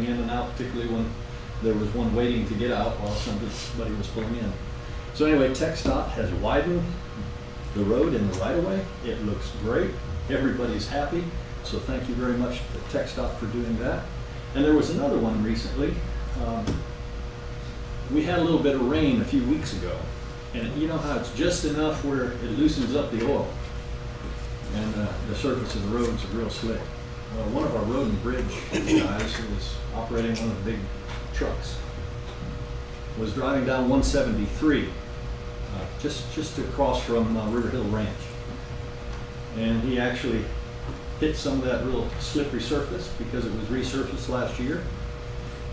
pulling in and out, particularly when there was one waiting to get out while somebody was pulling in. So anyway, TxDOT has widened the road in the right-of-way. It looks great. Everybody's happy. So thank you very much to TxDOT for doing that. And there was another one recently. We had a little bit of rain a few weeks ago. And you know how it's just enough where it loosens up the oil. And the surface of the roads are real slick. Well, one of our road and bridge guys who was operating one of the big trucks was driving down 173 just across from River Hill Ranch. And he actually hit some of that real slippery surface because it was resurfaced last year.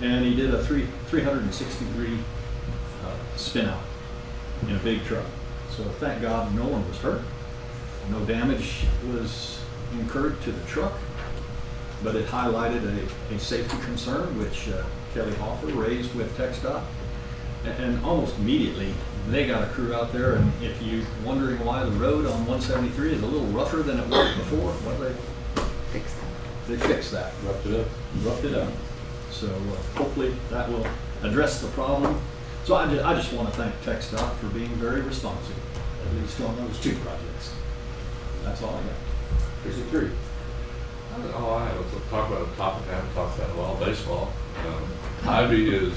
And he did a 360-degree spin out in a big truck. So thank God no one was hurt. No damage was incurred to the truck, but it highlighted a safety concern which Kelly Hoffer raised with TxDOT. And almost immediately they got a crew out there, and if you're wondering why the road on 173 is a little rougher than it was before, well, they fixed that. Roughed it up. So hopefully that will address the problem. So I just want to thank TxDOT for being very responsive, at least on those two projects. That's all I got. Here's a three. All right, let's talk about a topic I haven't talked about in a while, baseball. Ivy is,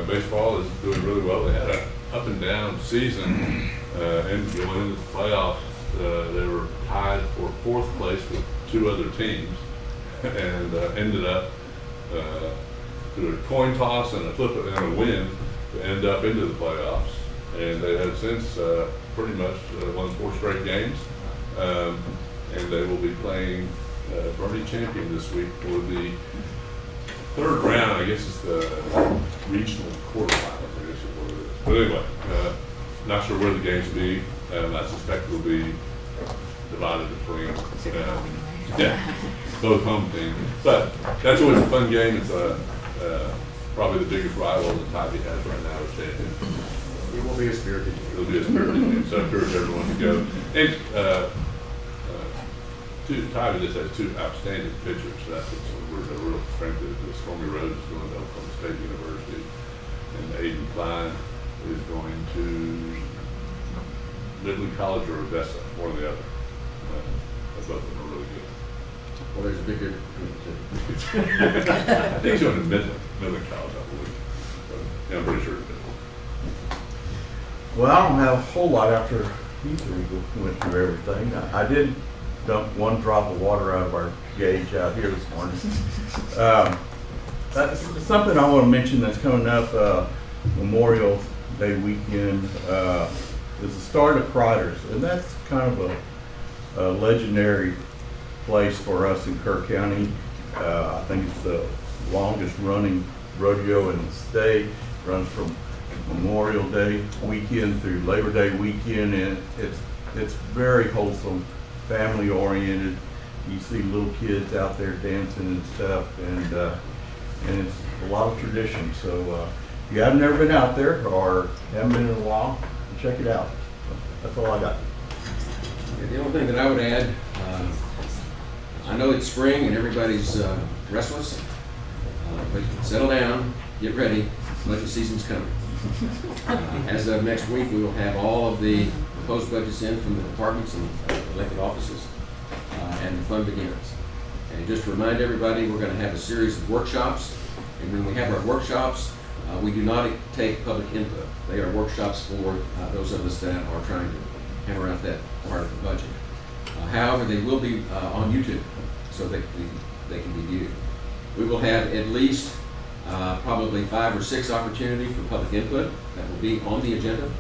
baseball is doing really well. They had an up and down season, and going into the playoffs, they were tied for fourth place with two other teams, and ended up through a coin toss and a flip and a win to end up into the playoffs. And they have since pretty much won 4 straight games, and they will be playing Bernie Champion this week for the third round. I guess it's the regional quarterfinals, I guess is what it is. But anyway, not sure where the games will be. I suspect it'll be divided between both home teams. But that's always a fun game. It's probably the biggest rival that Tybee has right now is Champion. It will be a spirited game. It'll be a spirited game, so I encourage everyone to go. And Tybee just has 2 outstanding pitchers, so that's what's a real strength is. Stormy Rose is going to Oklahoma State University, and Aiden Klein is going to Midland College or Odessa, one or the other. Both of them are really good. Well, there's a big difference between the two. I think he's going to Midland College, I believe. But, yeah, I'm pretty sure it's Midland. Well, I don't have a whole lot after you three went through everything. I did dump 1 drop of water out of our gauge out here this morning. That's something I want to mention that's coming up, Memorial Day weekend, is the start of Crider's, and that's kind of a legendary place for us in Kerr County. I think it's the longest running rodeo in the state. Runs from Memorial Day weekend through Labor Day weekend, and it's very wholesome, family oriented. You see little kids out there dancing and stuff, and it's a lot of tradition. So if you haven't ever been out there or haven't been in a while, check it out. That's all I got. Yeah, the only thing that I would add, I know it's spring and everybody's restless, but settle down, get ready, budget season's coming. As of next week, we will have all of the proposed budgets in from the departments and elected offices, and the fun begins. And just to remind everybody, we're going to have a series of workshops, and when we have our workshops, we do not take public input. They are workshops for those of us that are trying to hammer out that part of the budget. However, they will be on YouTube, so they can be viewed. We will have at least probably 5 or 6 opportunities for public input that will be on the agenda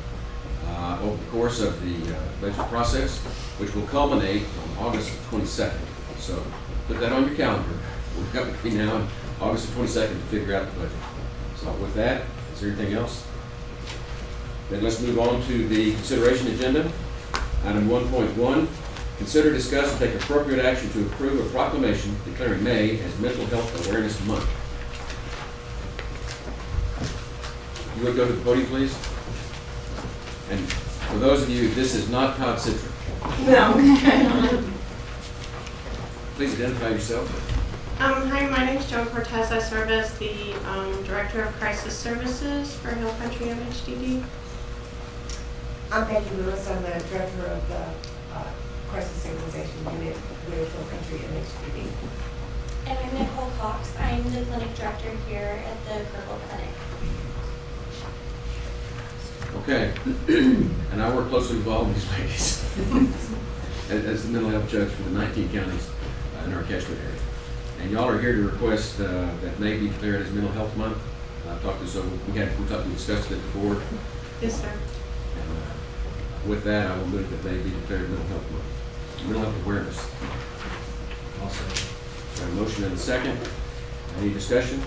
over the course of the budget process, which will culminate on August 22nd. So put that on your calendar. We've got between now and August 22nd to figure out the budget. So with that, is there anything else? Then let's move on to the consideration agenda. Item 1.1, consider, discuss, and take appropriate action to approve a proclamation declaring May as Mental Health Awareness Month. You would go to the podium, please? And for those of you, this is not Todd Citric. No. Please identify yourself. Hi, my name is Joan Cortez. I serve as the Director of Crisis Services for Hill Country MHDD. I'm Peggy Lewis. I'm the Director of the Crisis Stabilization Unit with Hill Country MHDD. And I'm Nicole Cox. I'm the clinic director here at the Kerr Clinic. Okay, and I work closely with all of these ladies as the mental health judge for the 19 counties in our catchment area. And y'all are here to request that May be declared as Mental Health Month. I've talked to some, we discussed it at the board. Yes, sir. And with that, I will move that May be declared Mental Health Month. Mental Health Awareness. Also, Got a motion and a second. Any discussion?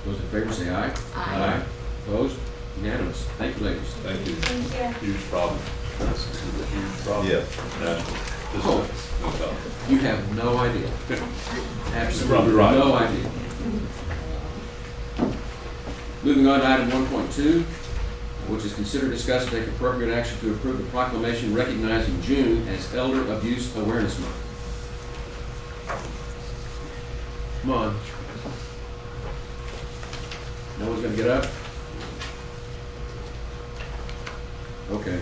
Those in favor say aye. Aye. Opposed? Unanimous. Thank you, ladies. Thank you. Thank you. Huge problem. Huge problem. Yes. National. This Oh. is no problem. You have no idea. Absolutely Probably right. no idea. Moving on to item 1.2, which is consider, discuss, and take appropriate action to approve the proclamation recognizing June as Elder Abuse Awareness Month. Come on. No one's gonna get up? Okay.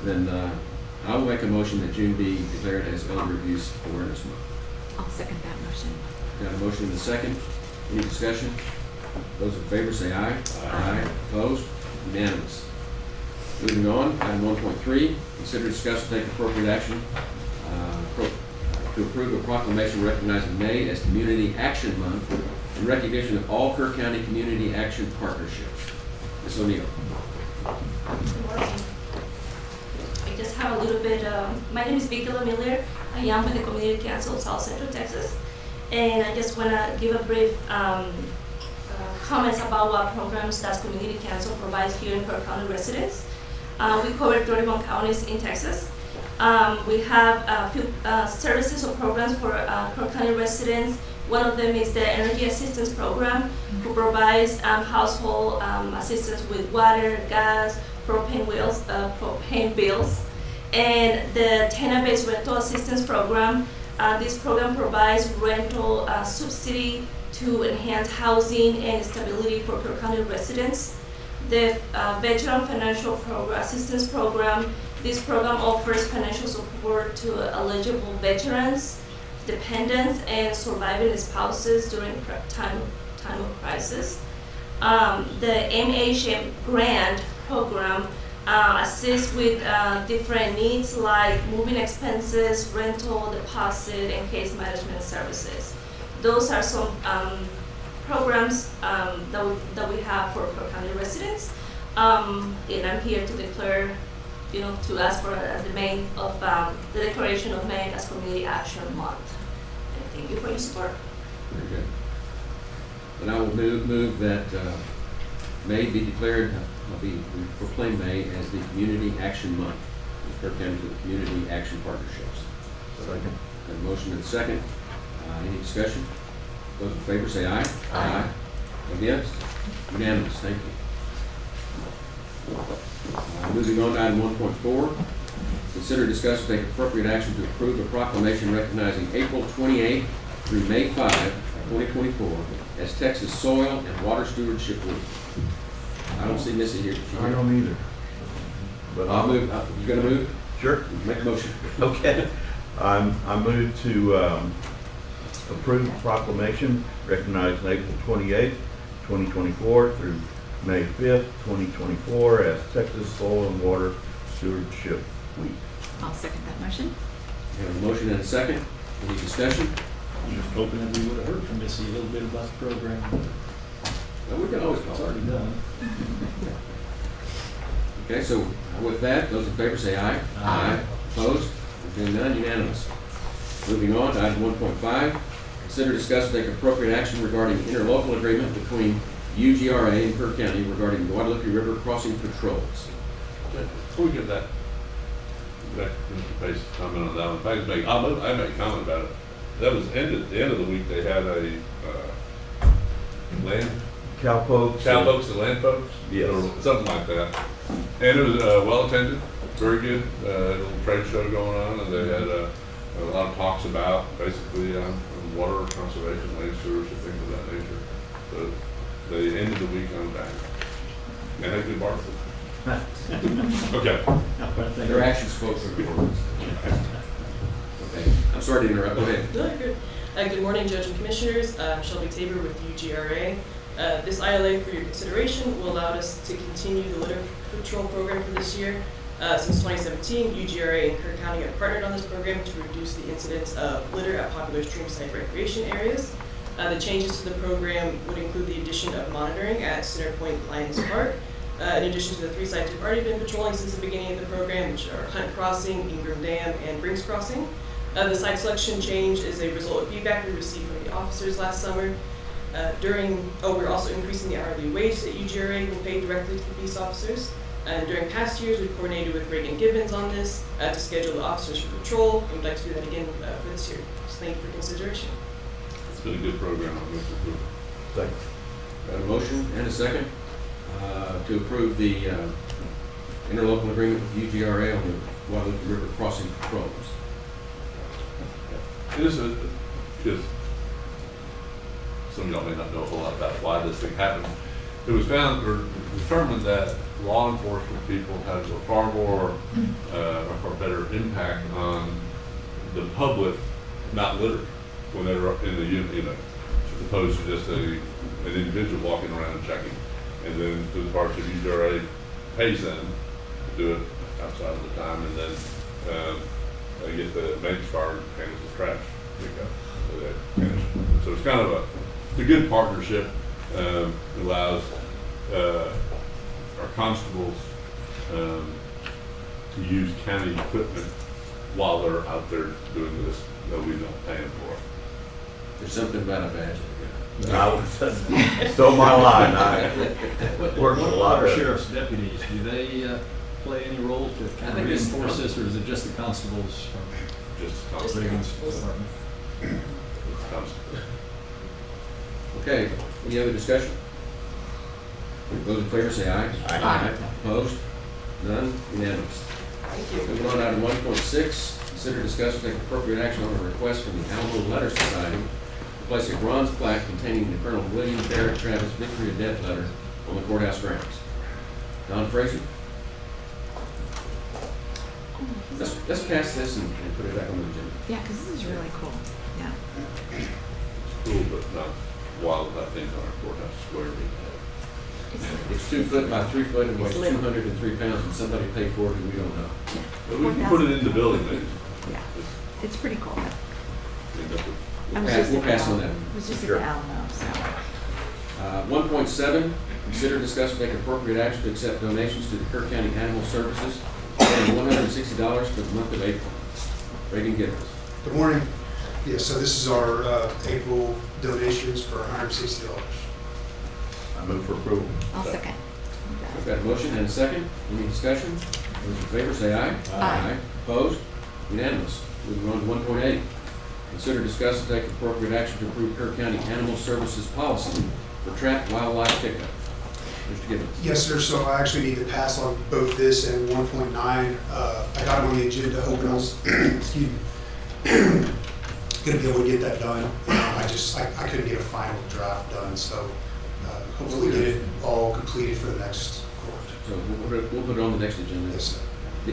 Then, I will make a motion that June be declared as Elder Abuse Awareness Month. I'll second that motion. Got a motion and a second. Any discussion? Those in favor say aye. Aye. Opposed? Unanimous. Moving on, item 1.3, consider, discuss, and take appropriate action to approve a proclamation recognizing May as Community Action Month in recognition of all Kerr County Community Action Partnerships. Ms. O'Neill. Good morning. I just have a little bit, my name is Victor Miller. I am with the Community Council of South Central Texas. And I just want to give a brief comments about what programs that Community Council provides here in Kerr County residents. We cover 31 counties in Texas. We have a few services or programs for Kerr County residents. One of them is the Energy Assistance Program, who provides household assistance with water, gas, propane bills. And the tenant-based rental assistance program, this program provides rental subsidy to enhance housing and stability for Kerr County residents. The Veteran Financial Assistance Program, this program offers financial support to eligible veterans, dependents, and surviving spouses during time of crisis. The MHM Grant Program assists with different needs like moving expenses, rental, deposit, and case management services. Those are some programs that we have for Kerr County residents. And I'm here to declare, to ask for the May of the declaration of May as Community Action Month. And thank you for your support. Very good. And I will move that May be declared, we proclaim May as the Community Action Month in Kerr County for the Community Action Partnerships. Second. Got a motion and a second. Any discussion? Those in favor say aye. Aye. Against? Unanimous. Thank you. Moving on to item 1.4. Consider, discuss, and take appropriate action to approve a proclamation recognizing April 28th through May 5, 2024 as Texas Soil and Water Stewardship Week. I don't see Missy here. I don't either. But I'll move. You gonna move? Sure. Make a motion. Okay. I move to approve the proclamation recognizing April 28th, 2024 through May 5th, 2024 as Texas Soil and Water Stewardship Week. I'll second that motion. We have a motion and a second. Any discussion? I'm just hoping that we would have heard from Missy a little bit about the program. Well, we can always It's call already it. done. Okay, so with that, those in favor say aye. Aye. Opposed? Being none, unanimous. Moving on to item 1.5. Consider, discuss, and take appropriate action regarding interlocal agreement between UGRA and Kerr County regarding Guadalupe River crossing patrols. Before we get that, back to the basic comment on that one, if I could make, I make a comment about it. That was the end of the week, they had a land, Cowpokes. cow folks and land folks? Yes. Or something like that. And it was well attended, very good, little trade show going on, and they had a lot of talks about basically water conservation, land stewardship, things of that nature. So they ended the week on time. And had good barbecues. Okay. Their actions spoke for the words. Okay, I'm sorry to interrupt, go ahead. No, you're good. Good morning, Judge and Commissioners. I'm Shelby Tabor with UGRA. This ILA for your consideration will allow us to continue the litter patrol program for this year. Since 2017, UGRA and Kerr County have partnered on this program to reduce the incidence of litter at popular streamside recreation areas. The changes to the program would include the addition of monitoring at Centerpoint Lions Park, in addition to the 3 sites we've already been patrolling since the beginning of the program, which are Hunt Crossing, Ingram Dam, and Brinks Crossing. The site selection change is a result of feedback we received from the officers last summer. We're also increasing the hourly wage that UGRA will pay directly to the peace officers. And during past years, we've coordinated with Reagan Gibbons on this to schedule the officers for patrol, and we'd like to do that again for this year. So thank you for consideration. It's been a good program. I'm going to approve. Thanks. Got a motion and a second to approve the interlocal agreement with UGRA on the Guadalupe River crossing patrols. It is because some of y'all may not know a whole lot about why this thing happened. It was found or determined that law enforcement people have a far better impact on the public not littering when they're in the unit, as opposed to just an individual walking around and checking. And then to the parts of UGRA pays them to do it outside of the time, and then they get the maintenance car and handles the trash pickup. So they finish. So it's kind of a good partnership. It allows our constables to use county equipment while they're out there doing this that we're not paying for. There's something about a badge. Stole my line. I What worked a about lot our of sheriff's deputies? Do they play any role to kind of reinforce this, or is it just the constables from Just the Reagan's constables. department? Constables. Okay, any other discussion? Those in favor say aye. Aye. Opposed? None? Unanimous. Thank you. Moving on to item 1.6, consider, discuss, and take appropriate action on a request from the Alamo Letter Society to place a bronze plaque containing the Colonel William Barrett Travis Victory of Death letter on the courthouse grounds. Don Fraser? Let's pass this and put it back on the agenda. Yeah, because this is really cool. Yeah. Cool, but not wild, I think, on our courthouse square. It's 2 foot by 3 foot and weighs It's little. 203 pounds, and somebody paid for it who we don't know. But we can put it in the building, maybe. Yeah. It's pretty cool. End up with- We'll pass on that. It was just Sure. at the Alamo, so. 1.7, consider, discuss, and take appropriate action to accept donations to the Kerr County Animal Services, and $160 for the month of April. Reagan Gibbons. Good morning. Yeah, so this is our April donations for $160. I move for approval. I'll second. I've got a motion and a second. Any discussion? Those in favor say aye. Aye. Opposed? Unanimous. Moving on to 1.8. Consider, discuss, and take appropriate action to approve Kerr County Animal Services policy for trapped wildlife pickup. Mr. Gibbons. Yes, sir, so I actually need to pass on both this and 1.9. I got it on the agenda hoping I was, excuse me, gonna be able to get that done. I couldn't get a final draft done, so hopefully get it all completed for the next court. So we'll put it on the next agenda. Yes, sir.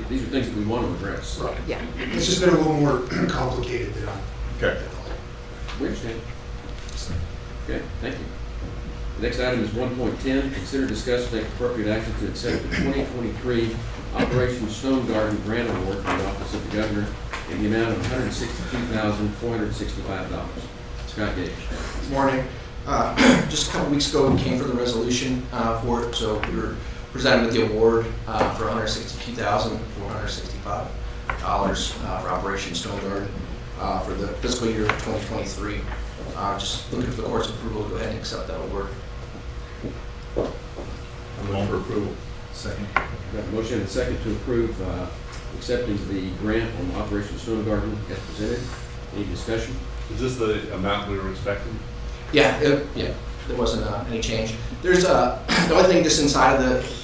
These are things that we want to address. Right. Yeah. It's just been a little more complicated than I. Okay. We understand. Okay, thank you. The next item is 1.10, consider, discuss, and take appropriate action to accept the 2023 Operation Stone Garden Grant Award from the Office of the Governor in the amount of $162,465. Scott Gage. Good morning. Just a couple weeks ago, we came for the resolution for it, so we were presented with the award for $162,465 for Operation Stone Garden for the fiscal year 2023. Just looking for the court's approval to go ahead and accept that award. I move for approval. Second. Got a motion and a second to approve accepting the grant on Operation Stone Garden as presented. Any discussion? Is this the amount we were expecting? Yeah, there wasn't any change. There's the only thing just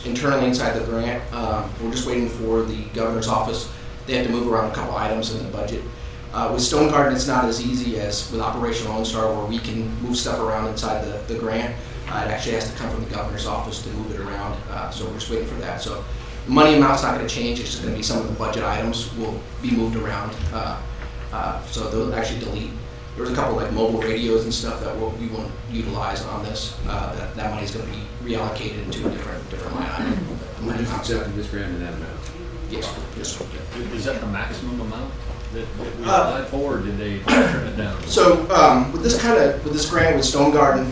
internally inside the grant, we're just waiting for the governor's office. They have to move around a couple items in the budget. With Stone Garden, it's not as easy as with Operation Lone Star, where we can move stuff around inside the grant. It actually has to come from the governor's office to move it around, so we're just waiting for that. So the money amount's not going to change, it's just going to be some of the budget items will be moved around. So they'll actually delete. There was a couple like mobile radios and stuff that we won't utilize on this. That money's going to be reallocated into a different line item. We're just accepting this grant in that amount. Yes, yes. Is that the maximum amount that we applied for, or did they turn it down? So with this grant with Stone Garden,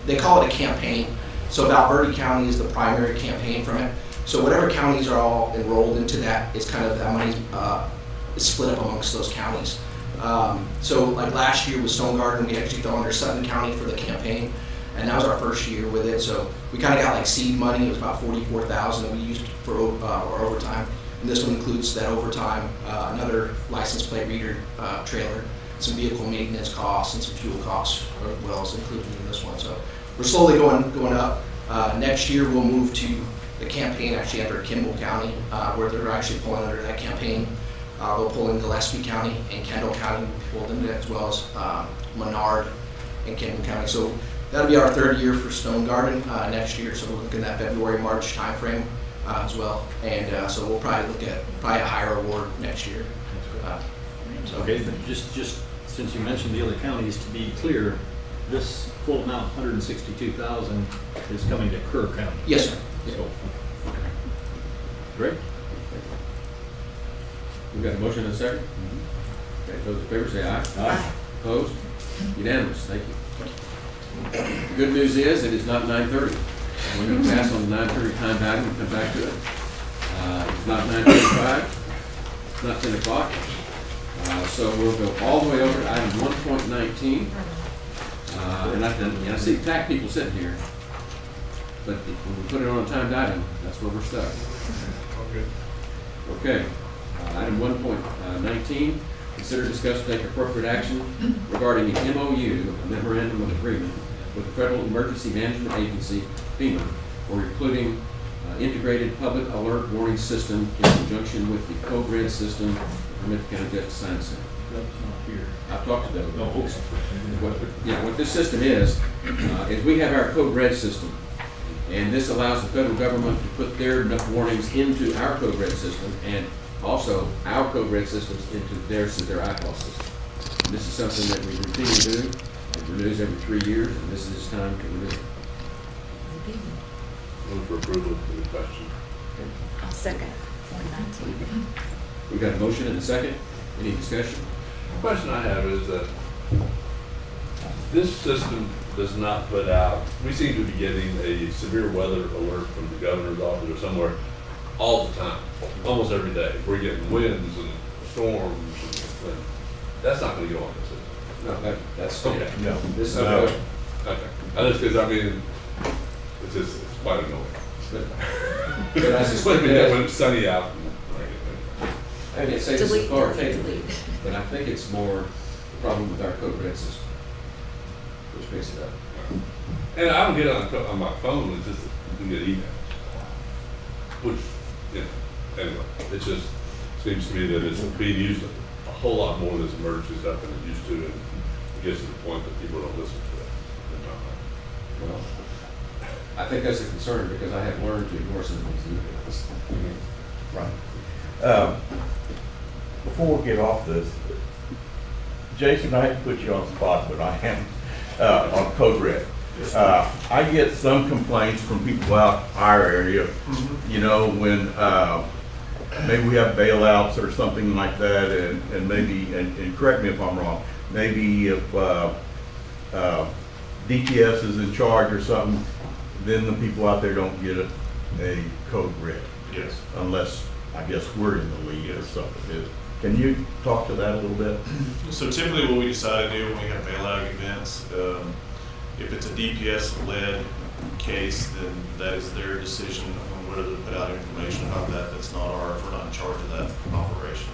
they call it a campaign. So Valverde County is the primary campaign from it. So whatever counties are all enrolled into that, it's kind of that money is split up amongst those counties. So like last year with Stone Garden, we actually fell under Sutton County for the campaign, and that was our first year with it. So we kind of got like seed money. It was about $44,000 that we used for our overtime. And this one includes that overtime, another license plate reader trailer, some vehicle maintenance costs, and some fuel costs as well as included in this one. So we're slowly going up. Next year we'll move to the campaign actually under Kimball County, where they're actually pulling under that campaign. They'll pull in Gillespie County and Kendall County will be pulled into that, as well as Menard and Kimball County. So that'll be our third year for Stone Garden next year. So we're looking at February, March timeframe as well. And so we'll probably look at a higher award next year. Okay, but just since you mentioned the other counties, to be clear, this full amount, 162,000, is coming to Kerr County. Yes, sir. So, great. We've got a motion and a second. Okay, those in favor say aye. Aye. Opposed? Unanimous, thank you. The good news is, it is not 9:30. We're going to pass on the 9:30 time item and come back to it. It's not 9:35, it's not 10 o'clock. So we'll go all the way over to item 1.19. And I see TAC people sitting here, but when we put it on a timed item, that's where we're stuck. Okay. Item 1.19, consider, discuss, and take appropriate action regarding the MOU, a memorandum of agreement, with the Federal Emergency Management Agency, FEMA, for including integrated public alert warning system in conjunction with the code red system, permit the county judge to sign this. That's not here. I've talked to them. No, okay. What this system is we have our code red system. And this allows the federal government to put their warnings into our code red system, and also our code red systems into their iCall system. And this is something that we routinely do. It renews every 3 years, and this is time to renew it. Move for approval of the question. I'll second 119. We've got a motion and a second. Any discussion? The question I have is that this system does not put out, we seem to be getting a severe weather alert from the governor's office or somewhere all the time, almost every day. We're getting winds and storms and that's not going to go on this system. No, that's Okay. no. This is Okay. Because I mean, it's quite annoying. But I suspect Especially that when it's sunny out. I can't say this is Delete, authoritative, delete. but I think it's more the problem with our code red system, which picks it up. And I don't get it on my phone, it's just, you can get emails. Which, anyway, it just seems to me that it's being used a whole lot more in this emergency stuff than it used to, and it gets to the point that people don't listen to it. Well, I think that's a concern because I have learned to ignore some of these emails. Right. Before we get off this, Jason, I hate to put you on the spot, but I am on Code Red. I get some complaints from people out our area, you know, when maybe we have bailouts or something like that, and maybe, and correct me if I'm wrong, maybe if DTS is in charge or something, then the people out there don't get a Code Red. Yes. Unless, I guess, we're in the lead or something. Can you talk to that a little bit? So typically what we decide to do when we have bailout events, if it's a DPS-led case, then that is their decision on whether to put out information about that. That's not ours. We're not in charge of that operation.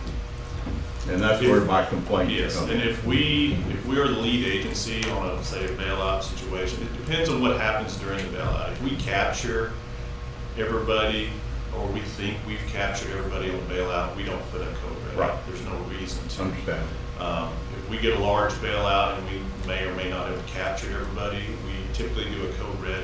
And that's where my complaint Yes, comes. and if we are the lead agency on a, say, a bailout situation, it depends on what happens during the bailout. If we capture everybody or we think we've captured everybody on bailout, we don't put a code red Right. out. There's no reason to. Understand. If we get a large bailout and we may or may not have captured everybody, we typically do a code red,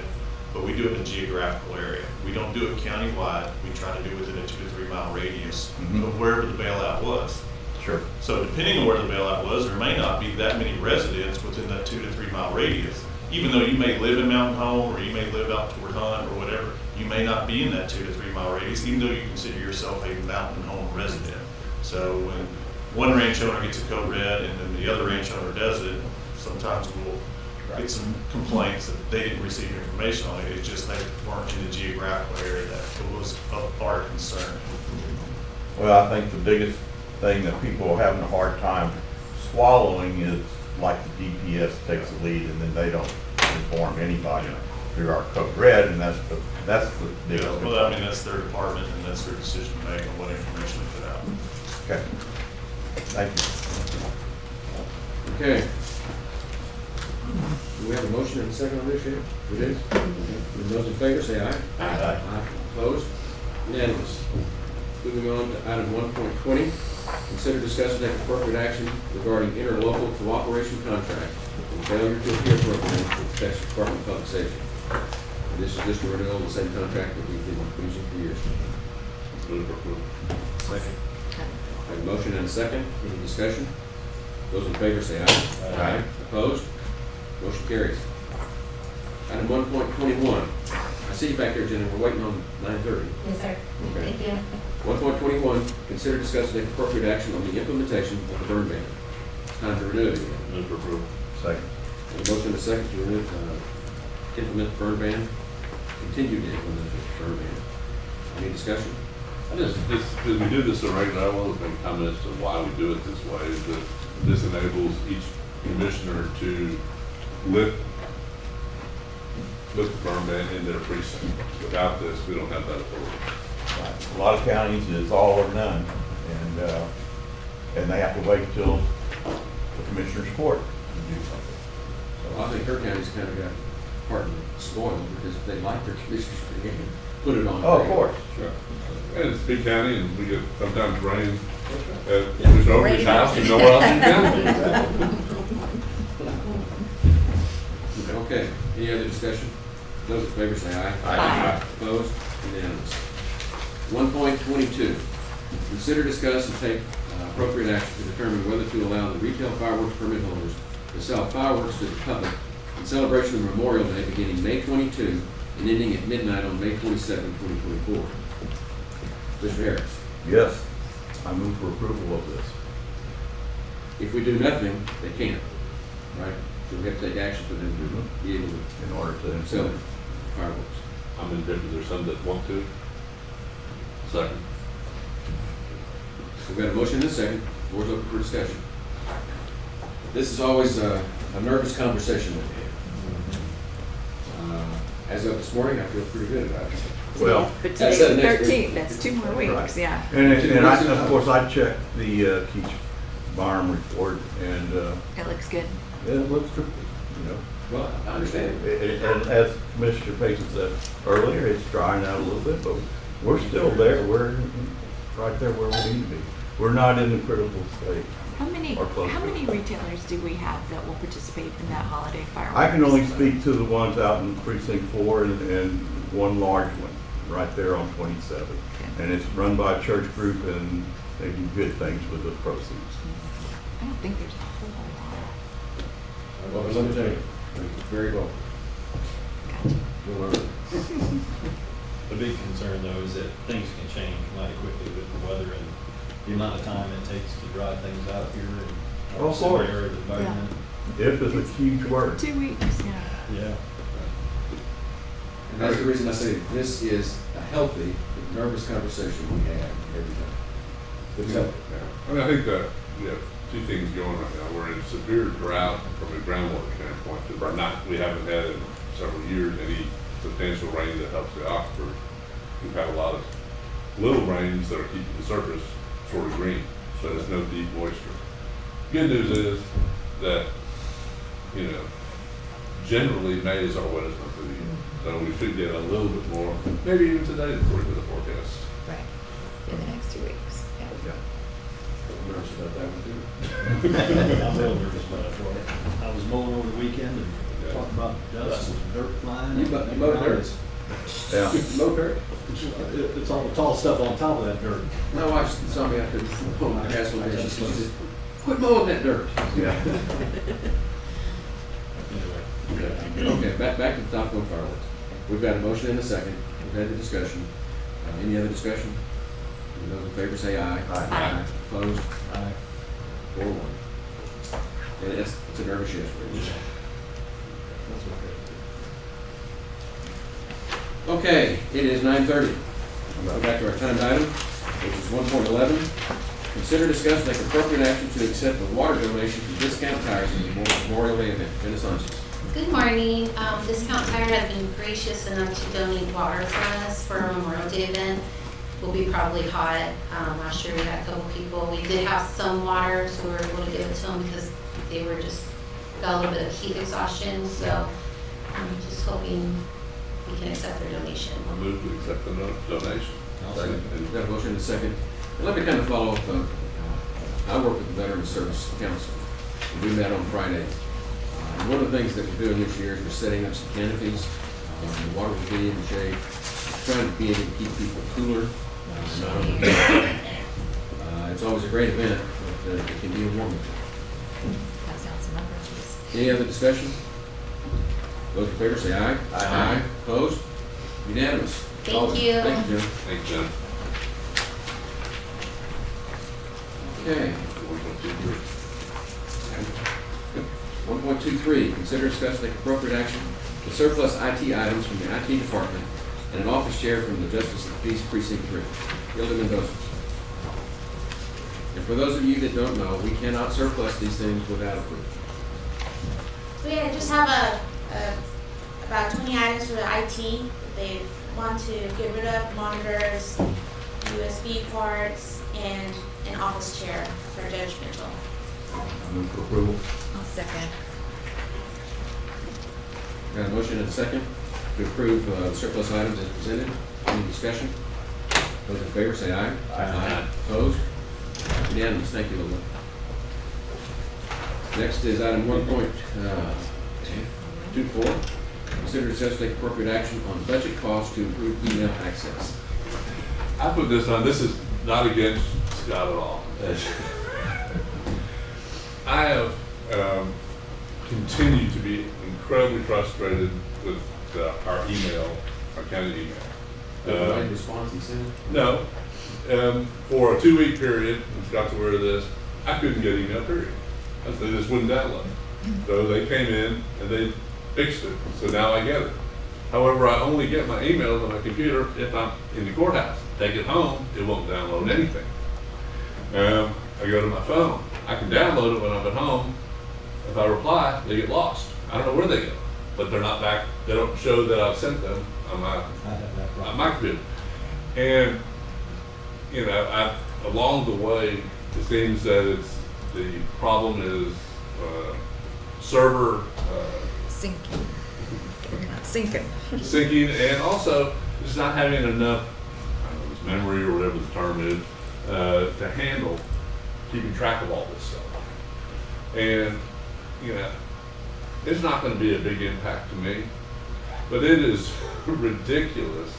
but we do it in a geographical area. We don't do it countywide. We try to do it within a 2 to 3 mile radius of wherever the bailout was. Sure. So depending on where the bailout was, there may not be that many residents within that 2 to 3 mile radius. Even though you may live in Mountain Home, or you may live out toward Hunt, or whatever, you may not be in that 2 to 3 mile radius, even though you consider yourself a Mountain Home resident. So when one ranch owner gets a code red and then the other ranch owner does it, sometimes we'll get some complaints that they didn't receive information on it. It's just they weren't in the geographical area that was of our concern. Well, I think the biggest thing that people are having a hard time swallowing is like the DPS takes the lead and then they don't inform anybody through our code red, and that's the biggest. Yeah, well, I mean, that's their department and that's their decision to make on what information they put out. Okay. Thank you. Okay. Do we have a motion and a second on this yet? We do? Okay. Those in favor, say aye. Aye. Opposed? Unanimous. Moving on to item 1.20, consider, discuss, and take appropriate action regarding interlocal cooperation contract and failure to appear program for Texas Department of Public Safety. And this is just a renewal of the same contract that we've been using for years. Move for approval. Second. I have a motion and a second. Any discussion? Those in favor say aye. Aye. Opposed? Motion carries. Item 1.21. I see you back there, Jenny. We're waiting on 9:30. Yes, sir. Okay. Thank you. 1.21, consider, discuss, and take appropriate action on the implementation of the burn ban. It's time to renew it again. Move for approval. Second. A motion and a second to renew, implement the burn ban, continue to implement the burn ban. Any discussion? Because we do this so regularly, I want to make comments on why we do it this way, is that this enables each commissioner to lift the burn ban in their precinct. Without this, we don't have that authority. A lot of counties, it's all or none, and they have to wait till the commissioner's court to do something. Well, I think Kerr County's kind of got part of it spoiled, because if they like their commissioners, they can put it on. Oh, of course. Sure. And it's a big county, and we get sometimes rain at Commissioner Overby's house and nowhere else in town. Okay, any other discussion? Those in favor say aye. Aye. Opposed? Unanimous. 1.22, consider, discuss, and take appropriate action to determine whether to allow the retail fireworks permit holders to sell fireworks to the public in celebration of Memorial Day beginning May 22 and ending at midnight on May 27, 2024. Mr. Harris, Yes, I move for approval of this. if we do nothing, they can't, right? So we have to take action for them to be able to In order to sell fireworks. I'm indifferent, there's some that want to. Second. We've got a motion and a second. Floor's open for discussion. This is always a nervous conversation that we have. As of this morning, I feel pretty good about it. Well, But That's today's the next 13th, that's 2 more Right. weeks, yeah. and I, of course, I checked the Keach Barn report, and It looks good. it looks good, you know. Well, I understand. And as Commissioner Payson said earlier, it's drying out a little bit, but we're still there. We're right there where we need to be. We're not in the critical state. How many Or close to it. retailers do we have that will participate in that holiday fireworks? I can only speak to the ones out in precinct 4 and one large one, right there on 27. Okay. And it's run by a church group, and they do good things with the proceeds. I don't think there's a whole lot. Well, let me tell you, very well. Gotcha. You'll learn. The big concern though is that things can change mighty quickly with the weather and the amount of time it takes to dry things out here in our Of course. semi-arid environment. If is a huge word. 2 weeks, yeah. Yeah. And that's the reason I say this is a healthy, nervous conversation we have every day. Good stuff. I mean, I think that we have two things going right now. We're in severe drought from a groundwater standpoint. We haven't had in several years any substantial rain that helps the aquifer. We've had a lot of little rains that are keeping the surface sort of green, so there's no deep moisture. Good news is that, generally May is our wettest month of the year. So we should get a little bit more, maybe even today according to the forecast. Right, in the next 2 weeks, yeah. I'm nervous about that one too. I'm real nervous about it. I was mowing over the weekend and talking about dust and dirt flying. You mowed dirt? Yeah. Mow dirt? It's all the tall stuff on top of that dirt. My wife saw me out there mowing my grass one day, she said, quit mowing that dirt. Yeah. Okay, back to the top one fireworks. We've got a motion and a second. We've had the discussion. Any other discussion? Those in favor say aye. Aye. Opposed? Aye. 4-1. And it's a nervous yes, Rich. Okay, it is 9:30. Go back to our timed item, which is 1.11. Consider, discuss, take appropriate action to accept a water donation from Discount Tires in the Memorial Day event. Dennis Sanchez. Good morning. Discount Tire has been gracious enough to donate water for us for our Memorial Day event. Will be probably hot. Last year we had a couple people. We did have some water, so we were able to give it to them because they were just got a little bit of heat exhaustion. So I'm just hoping we can accept their donation. I move to accept the donation. We've got a motion and a second. And let me kind of follow up. I work with the Veterans Service Council. We met on Friday. And one of the things that we're doing this year is we're setting up some canopies. The water will be in the shade, trying to be able to keep people cooler. It's always a great event, but it can be a warm event. Pass out some numbers. Any other discussion? Those in favor say aye. Aye. Opposed? Unanimous. Thank you. Thank you, Jim. Thank you, Jen. Okay. 1.23, consider, discuss, take appropriate action to surplus IT items from the IT department and an office chair from the Justice of the Peace Precinct 3. Hilda Mendoza. And for those of you that don't know, we cannot surplus these things without approval. So yeah, I just have about 20 items for the IT that they want to get rid of: monitors, USB ports, and an office chair for Judge Mitchell. I move for approval. I'll second. Got a motion and a second to approve the surplus items as presented. Any discussion? Those in favor say aye. Aye. Opposed? Unanimous. Thank you, Hilda. Next is item 1.24. Consider, discuss, take appropriate action on budget costs to improve email access. I put this on, this is not against Scott at all. I have continued to be incredibly frustrated with our email, our county email. Any response he sent? No. For a 2-week period, and Scott's aware of this, I couldn't get email, period. They just wouldn't download. So they came in and they fixed it, so now I get it. However, I only get my emails on my computer if I'm in the courthouse. Take it home, it won't download anything. I go to my phone. I can download it when I'm at home. If I reply, they get lost. I don't know where they go, but they're not back. They don't show that I've sent them on my computer. And you know, along the way, it seems that the problem is server Sinking. Sinking. syncing, and also just not having enough, I don't know, it's memory or whatever the term is, to handle keeping track of all this stuff. And you know, it's not going to be a big impact to me, but it is ridiculous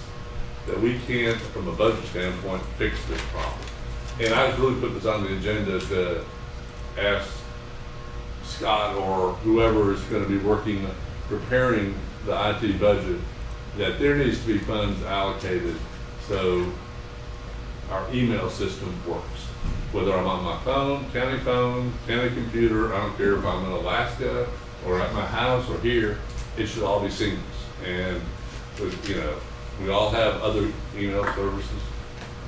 that we can't, from a budget standpoint, fix this problem. And I just really put this on the agenda to ask Scott or whoever is going to be working, preparing the IT budget, that there needs to be funds allocated so our email system works. Whether I'm on my phone, county computer, I don't care if I'm in Alaska or at my house or here, it should all be seamless. And you know, we all have other email services.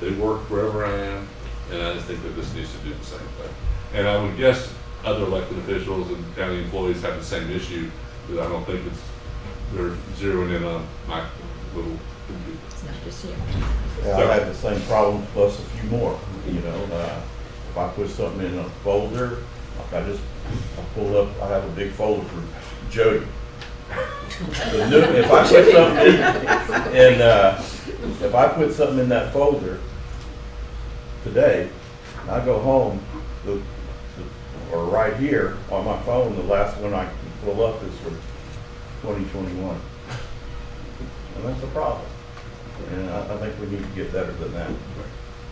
They work wherever I am, and I just think that this needs to do the same thing. And I would guess other elected officials and county employees have the same issue, because I don't think they're zeroing in on my little computer. It's not just you. Yeah, I had the same problem plus a few more, you know. If I put something in a folder, like I pull up, I have a big folder for Jody. If I put something in, if I put something in that folder today, and I go home, or right here on my phone, the last one I can pull up is from 2021. And that's a problem. And I think we need to get better than that.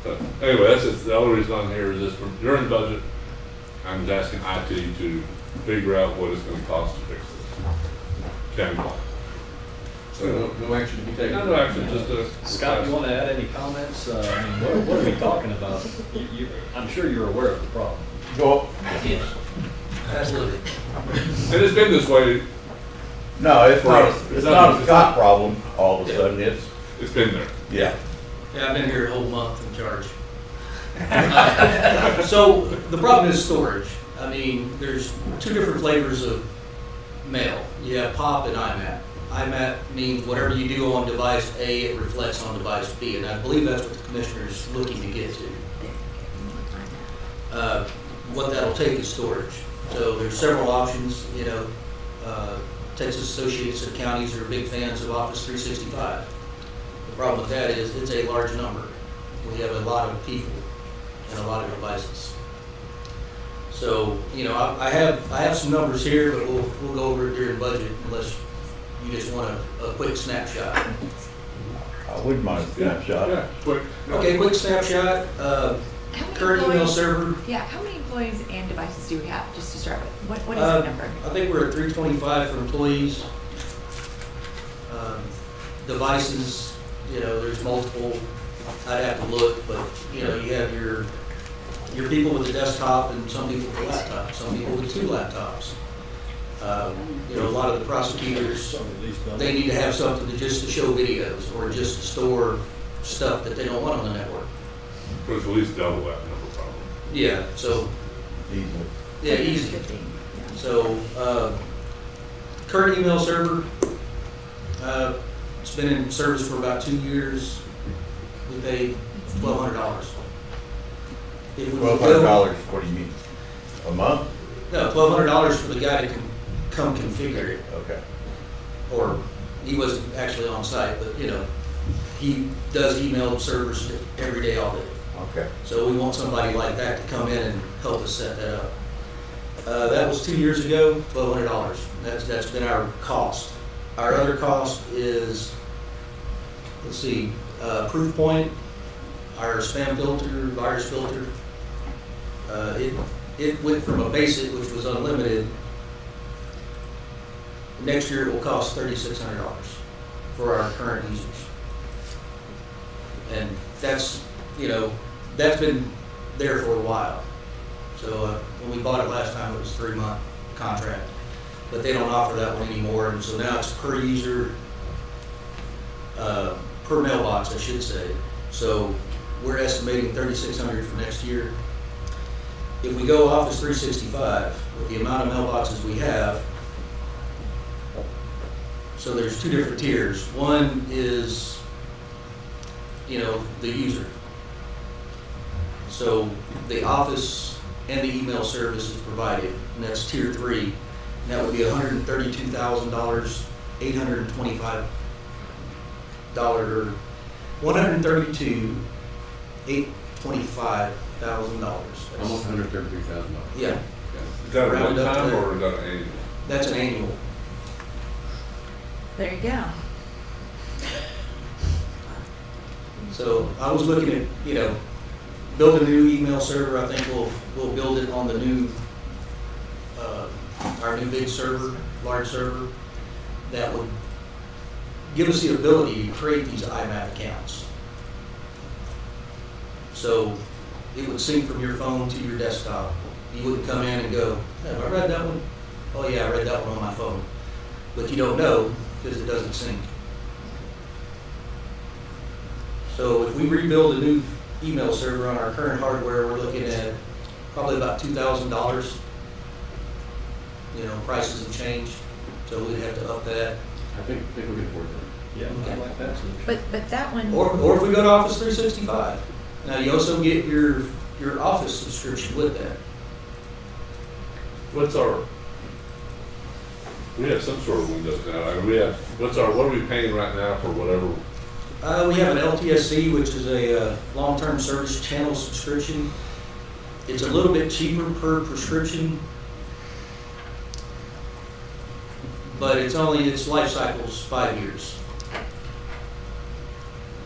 So, anyway, that's just, the only reason I'm here is this, during the budget, I'm just asking IT to figure out what it's gonna cost to fix this. Countywide. So no action to be taken? No action, just a. Scott, you want to add any comments? I mean, what are we talking about? I'm sure you're aware of the problem. Go. Absolutely. And it's been this way, No, it's not a Scott problem all of a sudden, it's been there. yeah. Yeah, I've been here a whole month in charge. So the problem is storage. I mean, there's two different flavors of mail. You have POP and IMAP. IMAP means whatever you do on device A, it reflects on device B, and I believe that's what the commissioner is looking to get to. What that'll take is storage. So there's several options, you know. Texas Associates of Counties are big fans of Office 365. The problem with that is it's a large number. We have a lot of people and a lot of devices. So, you know, I have some numbers here, but we'll go over it during budget unless you just want a quick snapshot. I wouldn't mind a snapshot. Yeah, quick. Okay, quick snapshot. Current email server. Yeah, how many employees and devices do we have, just to start with? What is the number? I think we're at 325 for employees. Devices, you know, there's multiple. I'd have to look, but, you know, you have your people with a desktop and some people with a laptop, some people with 2 laptops. You know, a lot of the prosecutors, they need to have something just to show videos or just to store stuff that they don't want on the network. But it's at least double that number probably. Yeah, so. Easily. Yeah, easy. So, current email server, it's been in service for about 2 years. We paid $1,200. $1,200, what do you mean? A month? No, $1,200 for the guy to come configure it. Okay. Or, he wasn't actually on site, but, you know, he does email servers every day, all day. Okay. So we want somebody like that to come in and help us set that up. That was 2 years ago, $1,200. That's been our cost. Our other cost is, let's see, Proofpoint, our spam filter, virus filter. It went from a basic, which was unlimited. Next year it will cost $3,600 for our current users. And that's, you know, that's been there for a while. So when we bought it last time, it was a 3-month contract, but they don't offer that one anymore. And so now it's per user, per mailbox, I should say. So we're estimating $3,600 for next year. If we go Office 365 with the amount of mailboxes we have, so there's 2 different tiers. One is, you know, the user. So the Office and the email service is provided, and that's tier 3. And that would be $132,000, $825, or $132,825,000. Almost $133,000. Yeah. Is that a Round up one-time to- or is that an annual? That's an annual. There you go. So I was looking at, you know, building a new email server. I think we'll build it on the new, our new big server, large server, that would give us the ability to create these IMAP accounts. So it would sync from your phone to your desktop. You wouldn't come in and go, hey, have I read that one? Oh yeah, I read that one on my phone. But you don't know because it doesn't sync. So if we rebuild a new email server on our current hardware, we're looking at probably about $2,000. You know, prices have changed, so we'd have to up that. I think we can afford that. Yeah, I like that solution. But that one. Or if we go to Office 365. Now you also get your Office subscription with that. What's our We have some sort of windows now. I mean, we have, what are we paying right now for whatever? We have an LTSC, which is a long-term service channel subscription. It's a little bit cheaper per prescription, but its life cycle's 5 years.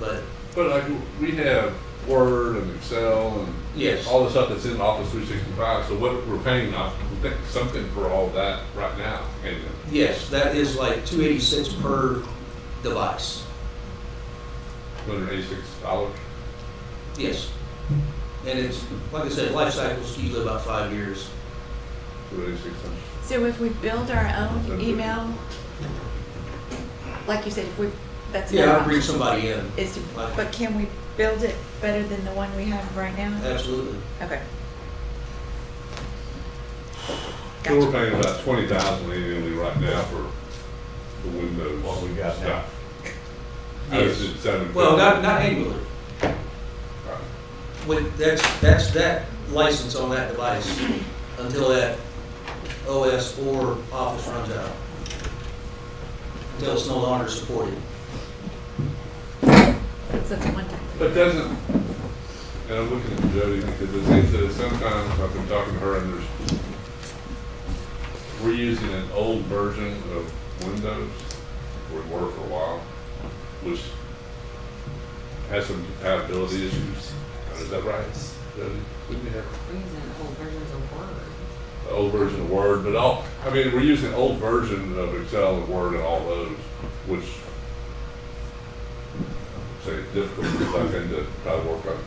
But like, we have Word and Excel and yes, all the stuff that's in Office 365, so what we're paying off, we think something for all that right now, ain't it? yes, that is like $286 per device. $286? Yes. And it's, like I said, life cycle's usually about 5 years. $286. So if we build our own email, like you said, that's Yeah, another I'll bring option, somebody in. is to, but can we build it better than the one we have right now? Absolutely. Okay. So we're paying about $20,000 annually right now for the Windows. What we got now. stuff. Yes. It's $750. Well, not annually. That's that license on that device until that OS or Office runs out. Until it's no longer supported. So it's a one time. But doesn't, and I'm looking at Jody because it seems that sometimes I've been talking to her and we're using an old version of Windows, or it worked for a while, which has some compatibility issues. Is that right, Jody? Didn't we have We're using old versions of Word. the old version of Word, but we're using old version of Excel and Word and all those, which say it's difficult because I think to try to work on.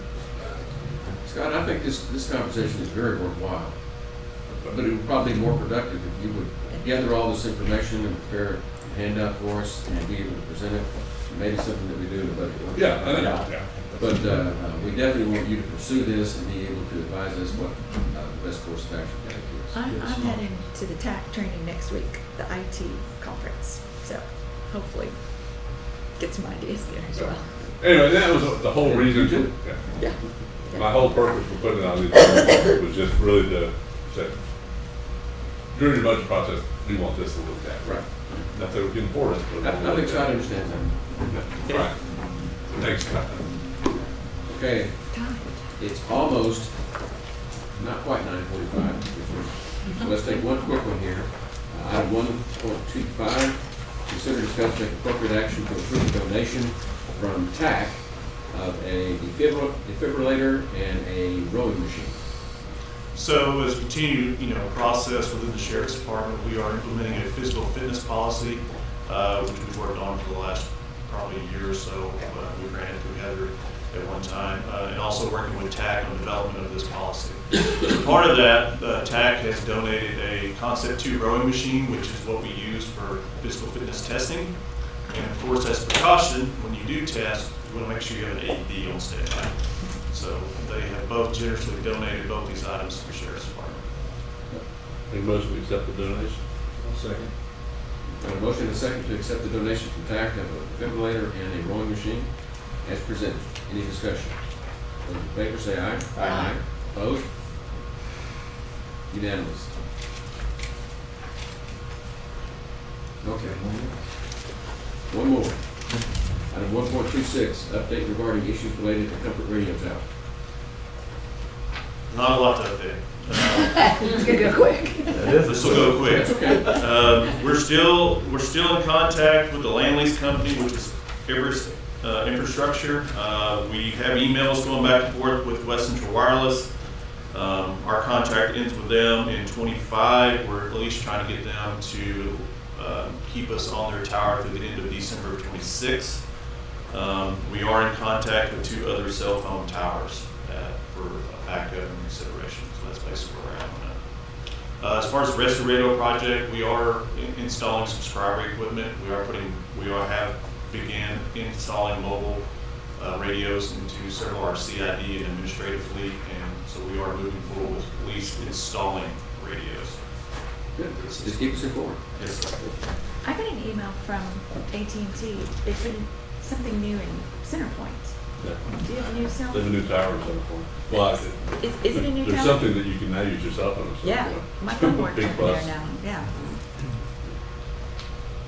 Scott, I think this conversation is very worthwhile, but it would probably be more productive if you would gather all this information and prepare a handout for us and be able to present it. Maybe something that we do in the budget workshop. Yeah. But we definitely want you to pursue this and be able to advise us what the best course of action is. I'm heading to the TAC training next week, the IT conference. So hopefully get some ideas there as well. Anyway, that was the whole reason. Yeah. My whole purpose for putting it on these was just really to say, during the budget process, we want this to look at. Right. Not that we can afford it, but I think Scott understands that. Yeah. Right. Thanks, Scott. Okay, it's almost, not quite 9:45. So let's take one quick one here. Item 1.25, consider discuss take appropriate action to approve a donation from TAC of a defibrillator and a rowing machine. So as we continue, process within the Sheriff's Department, we are implementing a physical fitness policy, which we've worked on for the last probably a year or so. We ran it together at one time, and also working with TAC on development of this policy. As part of that, TAC has donated a Concept 2 rowing machine, which is what we use for physical fitness testing. And of course, as a precaution, when you do test, you want to make sure you have an AED on standby. So they have both generously donated both these items to the Sheriff's Department. Make a motion to accept the donation. I'll second. Got a motion and a second to accept the donation from TAC of a defibrillator and a rowing machine as presented. Any discussion? Those in favor say aye. Aye. Opposed? Unanimous. Okay. One more. Item 1.26, update regarding issues related to Comfort Radio Tower. Not a lot to update. It's gonna go quick. This will go quick. That's okay. We're still in contact with the land lease company, which is Kerr's infrastructure. We have emails going back and forth with West Central Wireless. Our contract ends with them in 25. We're at least trying to get them to keep us on their tower through the end of December of 26. We are in contact with 2 other cell phone towers for backup and consideration. So that's basically where we're at on that. As far as the rest of the radio project, we are installing subscriber equipment. We have began installing mobile radios into several of our CID and administrative fleet, and so we are moving forward with at least installing radios. Good. Just keep us informed. Yes, sir. I got an email from AT&T. They put in something new in Centerpoint. Yeah. Do you have a new cell? They have a new tower or something. Well, Is it a new there's tower? something that you can now use your cell phone. Yeah, my phone works Big over plus. there now, yeah.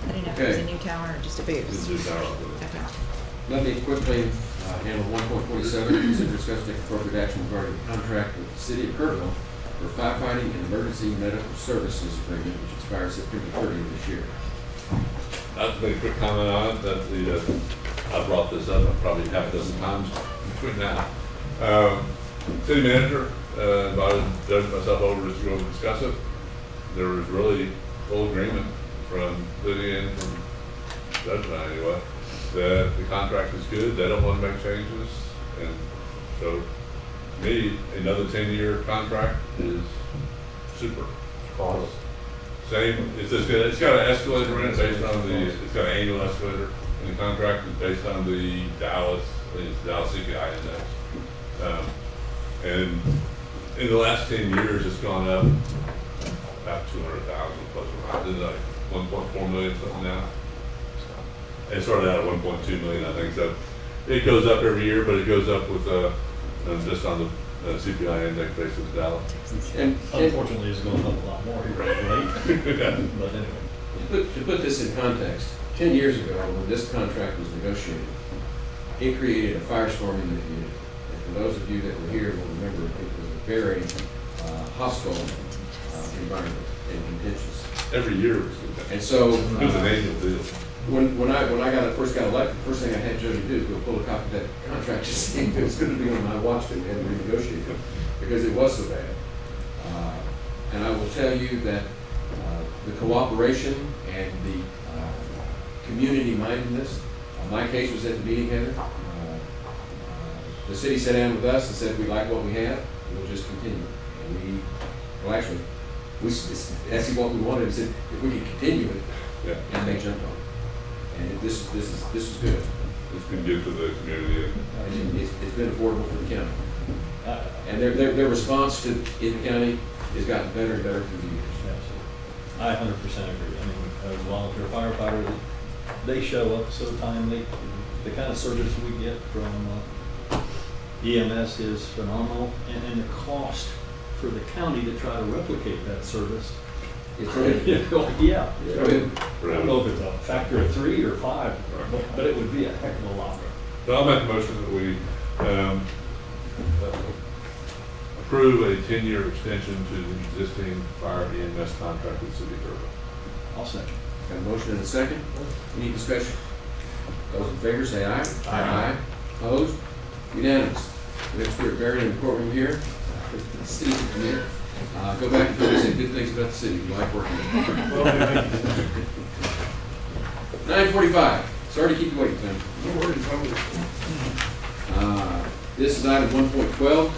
I didn't know if it was a Okay. new tower or just a It's boost. just our, Okay. Let me quickly handle 1.47, consider discuss take appropriate action regarding the contract with the city of Kerrville for firefighting and emergency medical services agreement, which expires September 30th this year. I'll just make a quick comment on it, that I brought this up probably half a dozen times between now. City manager invited Judge and myself over just to go and discuss it. There was really full agreement from Lydia and from Judge and I anyway, that the contract is good, they don't want to make changes, and so to me, another 10-year contract is super. Same, it's got an escalator in it based on it's got an annual escalator, and the contract is based on the Dallas CPI index. And in the last 10 years, it's gone up about 200,000 plus or minus. It's like 1.4 million something now. It started out at 1.2 million, I think. So it goes up every year, but it goes up with just on the CPI index based on Dallas. And Unfortunately, it's going up a lot more here, right? Yeah. But anyway. to put this in context, 10 years ago, when this contract was negotiated, it created a firestorm in the community. And for those of you that were here will remember, it was a very hostile environment and contentious. Every year it was good. And so It was an annual deal. when I first got elected, first thing I had Jody do is go pull a copy of that contract to see if it was going to be on my watch and renegotiate it, because it was so bad. And I will tell you that the cooperation and the community mindedness, my case was at the meeting, Heather. The city sat down with us and said, we like what we have, we'll just continue. And we asked him what we wanted, and said, if we could continue it, Yeah. and they jumped on it. And this is good. It's been good for the community. And it's been affordable for the county. And their response in the county has gotten better and better through the years. Absolutely. I 100% agree. I mean, as a volunteer firefighter, they show up so timely. The kind of service we get from EMS is phenomenal, and the cost for the county to try to replicate that service. It's really, Yeah. really. I don't know if it's a factor of 3 or 5, but it would be a heck of a lot. So I'll make a motion that we approve a 10-year extension to the existing fire EMS contract with City of Kerrville. I'll second. Got a motion and a second. Any discussion? Those in favor say aye. Aye. Opposed? Unanimous. Next, we're buried in the courtroom here. City Committee. Go back and say good things about the city. We like working with you. 9:45. Sorry to keep you waiting, Tim. No worries, This is item 1.12.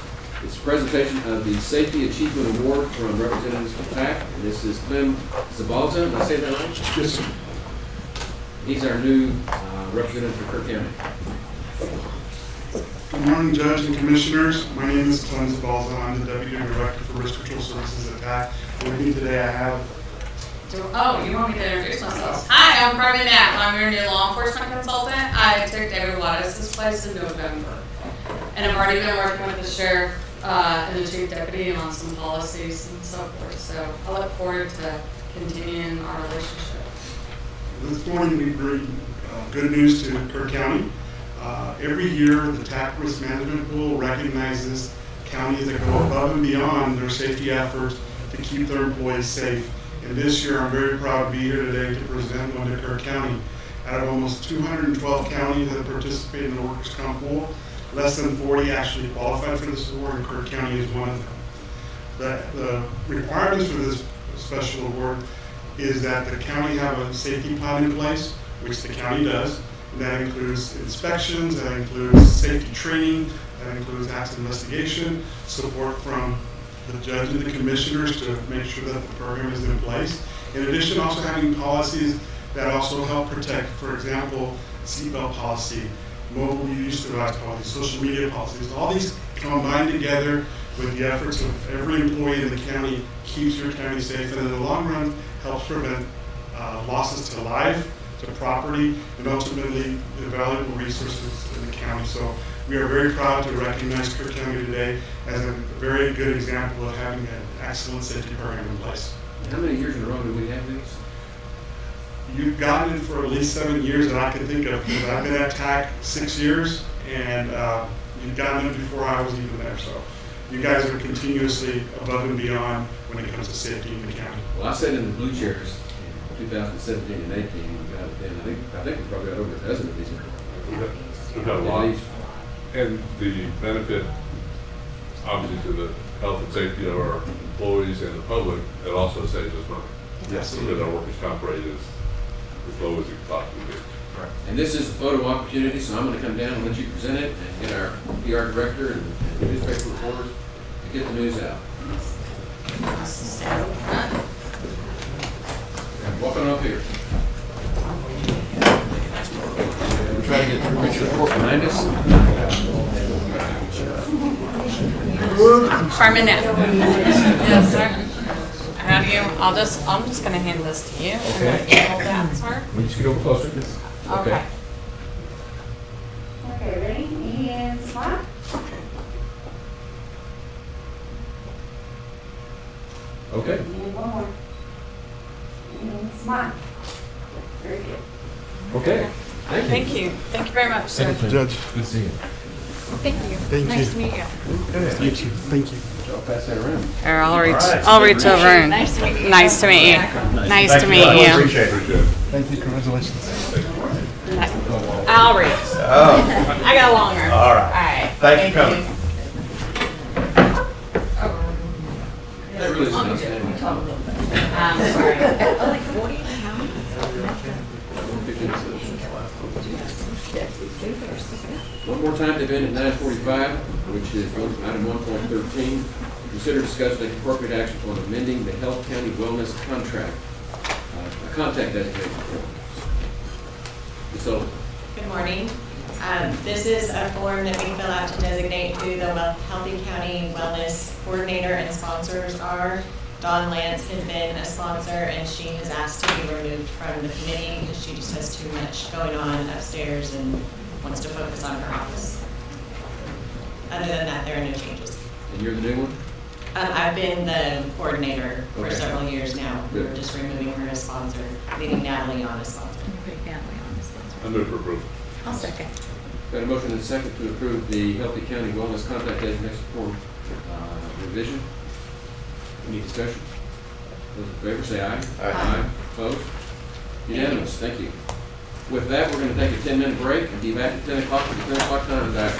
It's a presentation of the Safety Achievement Award from representatives from TAC. And this is Clem Zabalza. Did I say that right? Yes, sir. He's our new representative for Kerr County. Good morning, Judge and Commissioners. My name is Clem Zabalza. I'm the Deputy Director for Risk Control Services at TAC. With me today, I have Oh, you want me to introduce myself? Hi, I'm Carmen Knapp. I'm your new law enforcement consultant. I took David Wattis' place in November. And I've already been working with the sheriff and the chief deputy on some policies and so forth. So I look forward to continuing our relationship. this morning we bring good news to Kerr County. Every year, the TAC Risk Management Pool recognizes counties that go above and beyond their safety efforts to keep their employees safe. And this year, I'm very proud to be here today to present one to Kerr County. Out of almost 212 counties that participate in the workers' comp pool, less than 40 actually qualified for this award, and Kerr County is one of them. The requirements for this special award is that the county have a safety plan in place, which the county does. And that includes inspections, that includes safety training, that includes accident investigation, support from the judge and the commissioners to make sure that the program is in place. In addition, also having policies that also help protect, for example, seatbelt policy, mobile use device policy, social media policies. All these combined together with the efforts of every employee in the county keeps your county safe, and in the long run helps prevent losses to life, to property, and ultimately the valuable resources in the county. So we are very proud to recognize Kerr County today as a very good example of having an excellent safety program in place. How many years in a row do we have these? you've gotten it for at least 7 years that I can think of, because I've been at TAC 6 years, and you've gotten it before I was even there. So you guys are continuously above and beyond when it comes to safety in the county. Well, I sat in the blue chairs in 2017 and 18, we got it then. I think we probably got over a dozen of these. We've got a lot. And the benefit, obviously, to the health and safety of our employees and the public, it also saves us money. Yes. Because our workers' comp rate is as low as it possibly be. Right. And this is a photo opportunity, so I'm going to come down and let you present it and get our PR director and newspaper reporters to get the news out. And walk on up here. We'll try to get the Richard report behind us. Fireman Knapp. Yes, sir. How do you, I'm just gonna hand this to you. Okay. Hold that, sir. We just get over closer. Okay. Okay, ready? And smile. Okay. And one more. And smile. Very good. Okay. Thank you. Thank you very much, sir. Judge. Good to see you. Thank you. Thank Nice you. to meet you. Thank you. Thank you. I'll pass that around. Here, I'll reach, All right. I'll reach over and, Nice to meet you. nice to meet you. Nice to meet you. Appreciate it. Appreciate it. Thank you. Congratulations. I'll reach. Oh, I got a long arm. all right. All right. Thanks for coming. That really is an outstanding. I'm sorry. Only 40 counties? One more time to event at 9:45, which is item 1.13. Consider discussing appropriate action on amending the Health County Wellness Contract, a contact designation form. Ms. Sullivan. Good morning. This is a form that we fill out to designate who the Healthy County Wellness Coordinator and sponsors are. Dawn Lance had been a sponsor, and she has asked to be removed from the committee because she just has too much going on upstairs and wants to focus on her office. Other than that, there are no changes. And you're the new one? I've been the coordinator for Okay. several years now. Good. We're just removing her as sponsor, leaving Natalie on as sponsor. Put Natalie on this one. I move for approval. I'll second. Got a motion and a second to approve the Healthy County Wellness Contact Designation Form revision. Any discussion? Those in favor say aye. Aye. Opposed? Unanimous. Thank you. With that, we're going to take a 10-minute break and be back at 10 o'clock with the 10 o'clock time back.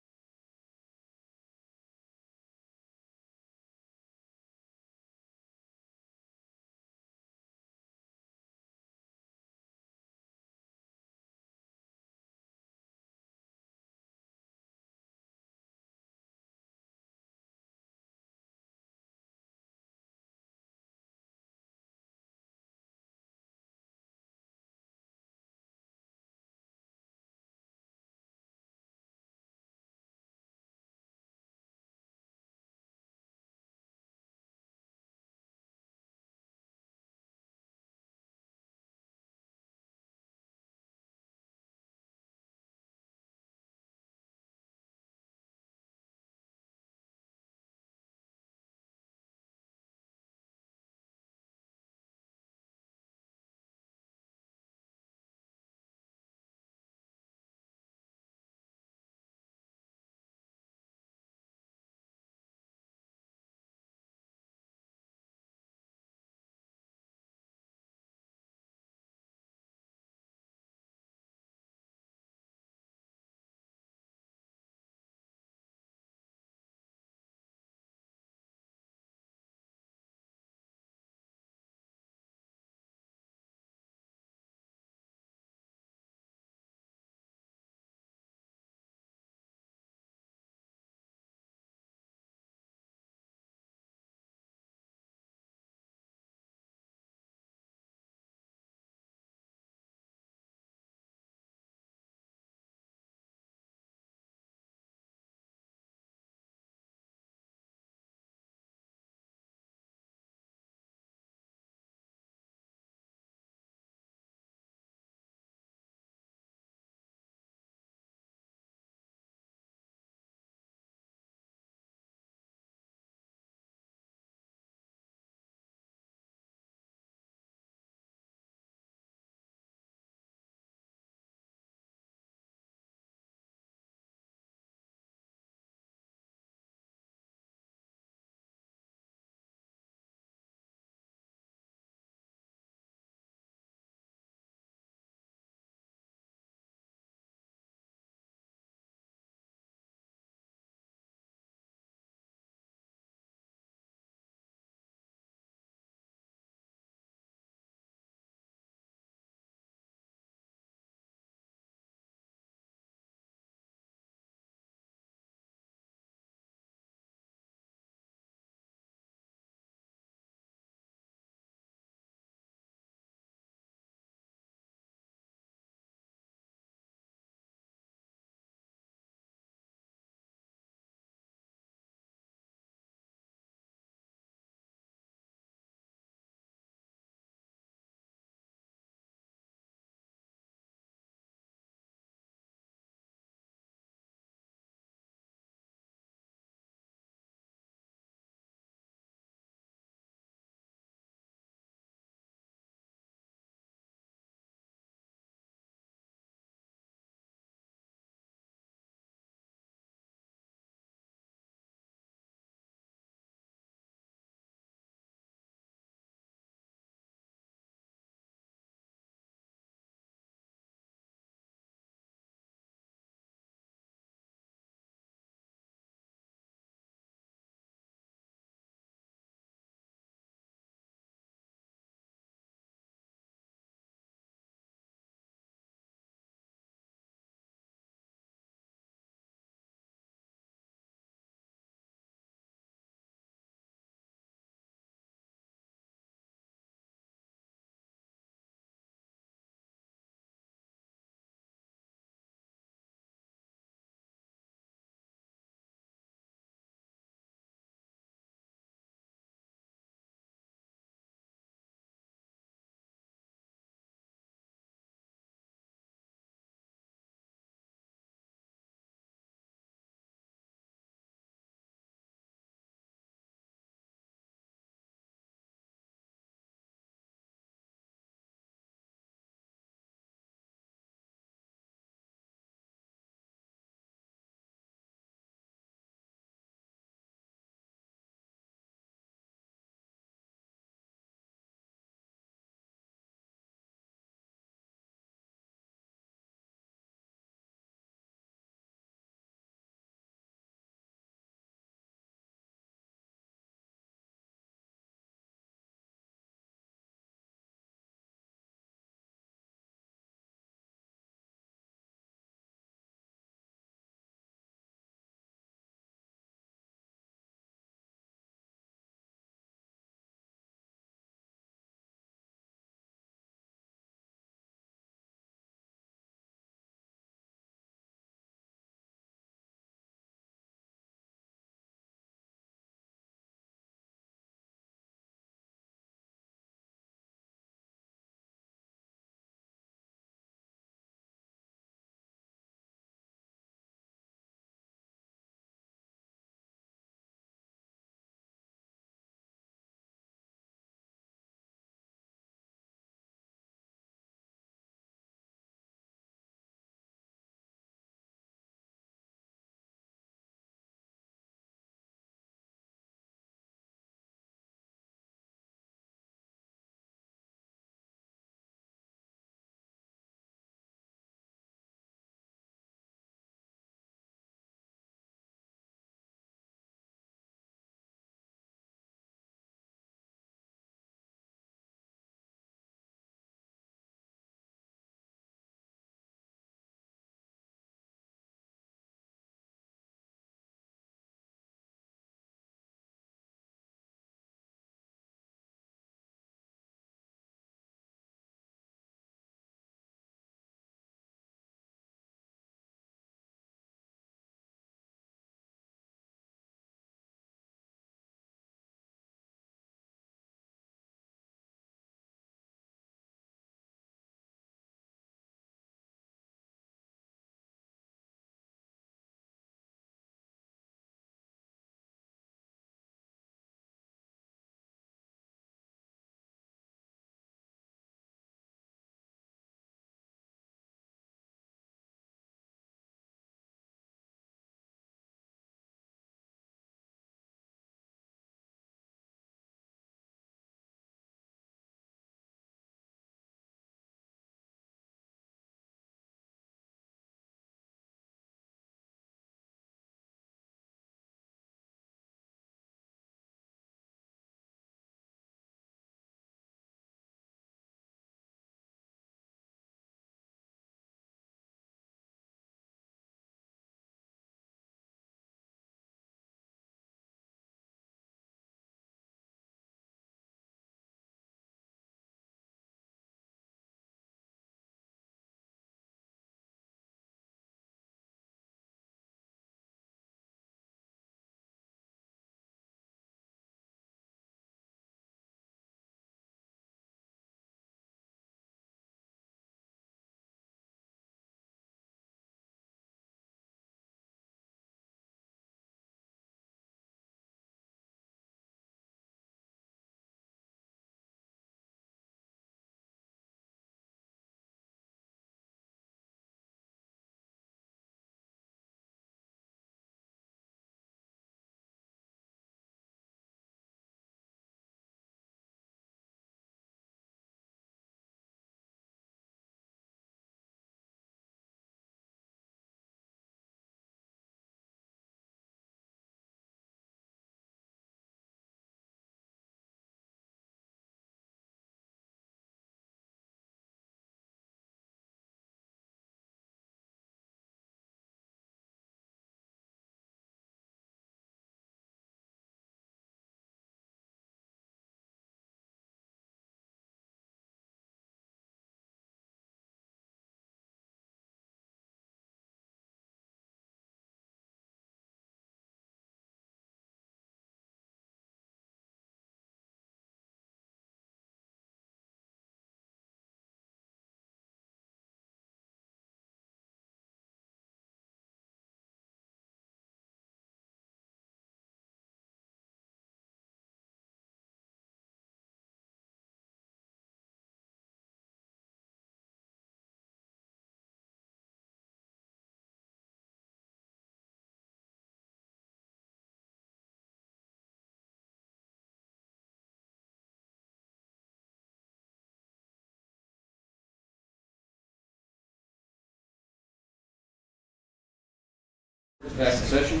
Back in session.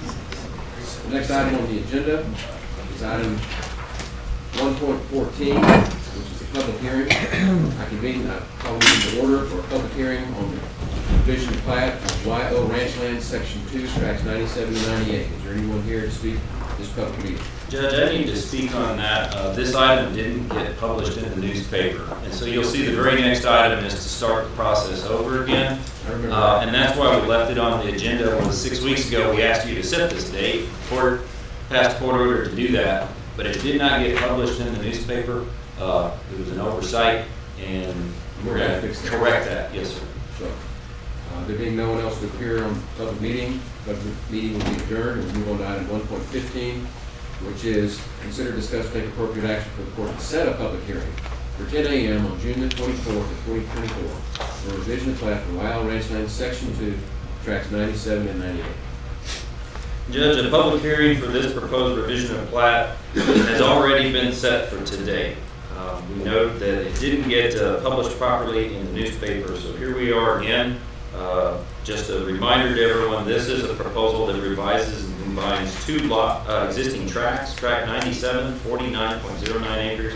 The next item on the agenda is item 1.14, which is a public hearing. I convene, call the meeting to order for a public hearing on the division plat of YO Ranchland, Section 2, tracts 97 to 98. Is there anyone here to speak at this public meeting? Judge, I need to speak on that. This item didn't get published in the newspaper. And so you'll see the very next item is to start the process over again. And that's why we left it on the agenda. Well, 6 weeks ago, we asked you to set this date. Court passed court order to do that, but it did not get published in the newspaper. It was an oversight, and we're going to correct that. Yes, sir. So, there being no one else to appear on the public meeting will be adjourned, and we'll move on to item 1.15, which is consider, discuss, take appropriate action for the court to set a public hearing for 10 a.m. on June the 24th of 2024 for revision of plat for YO Ranchland, Section 2, tracts 97 and 98. Judge, a public hearing for this proposed revision of plat has already been set for today. We note that it didn't get published properly in the newspaper, so here we are again. Just a reminder to everyone, this is a proposal that revises and combines two existing tracts, tract 97, 49.09 acres,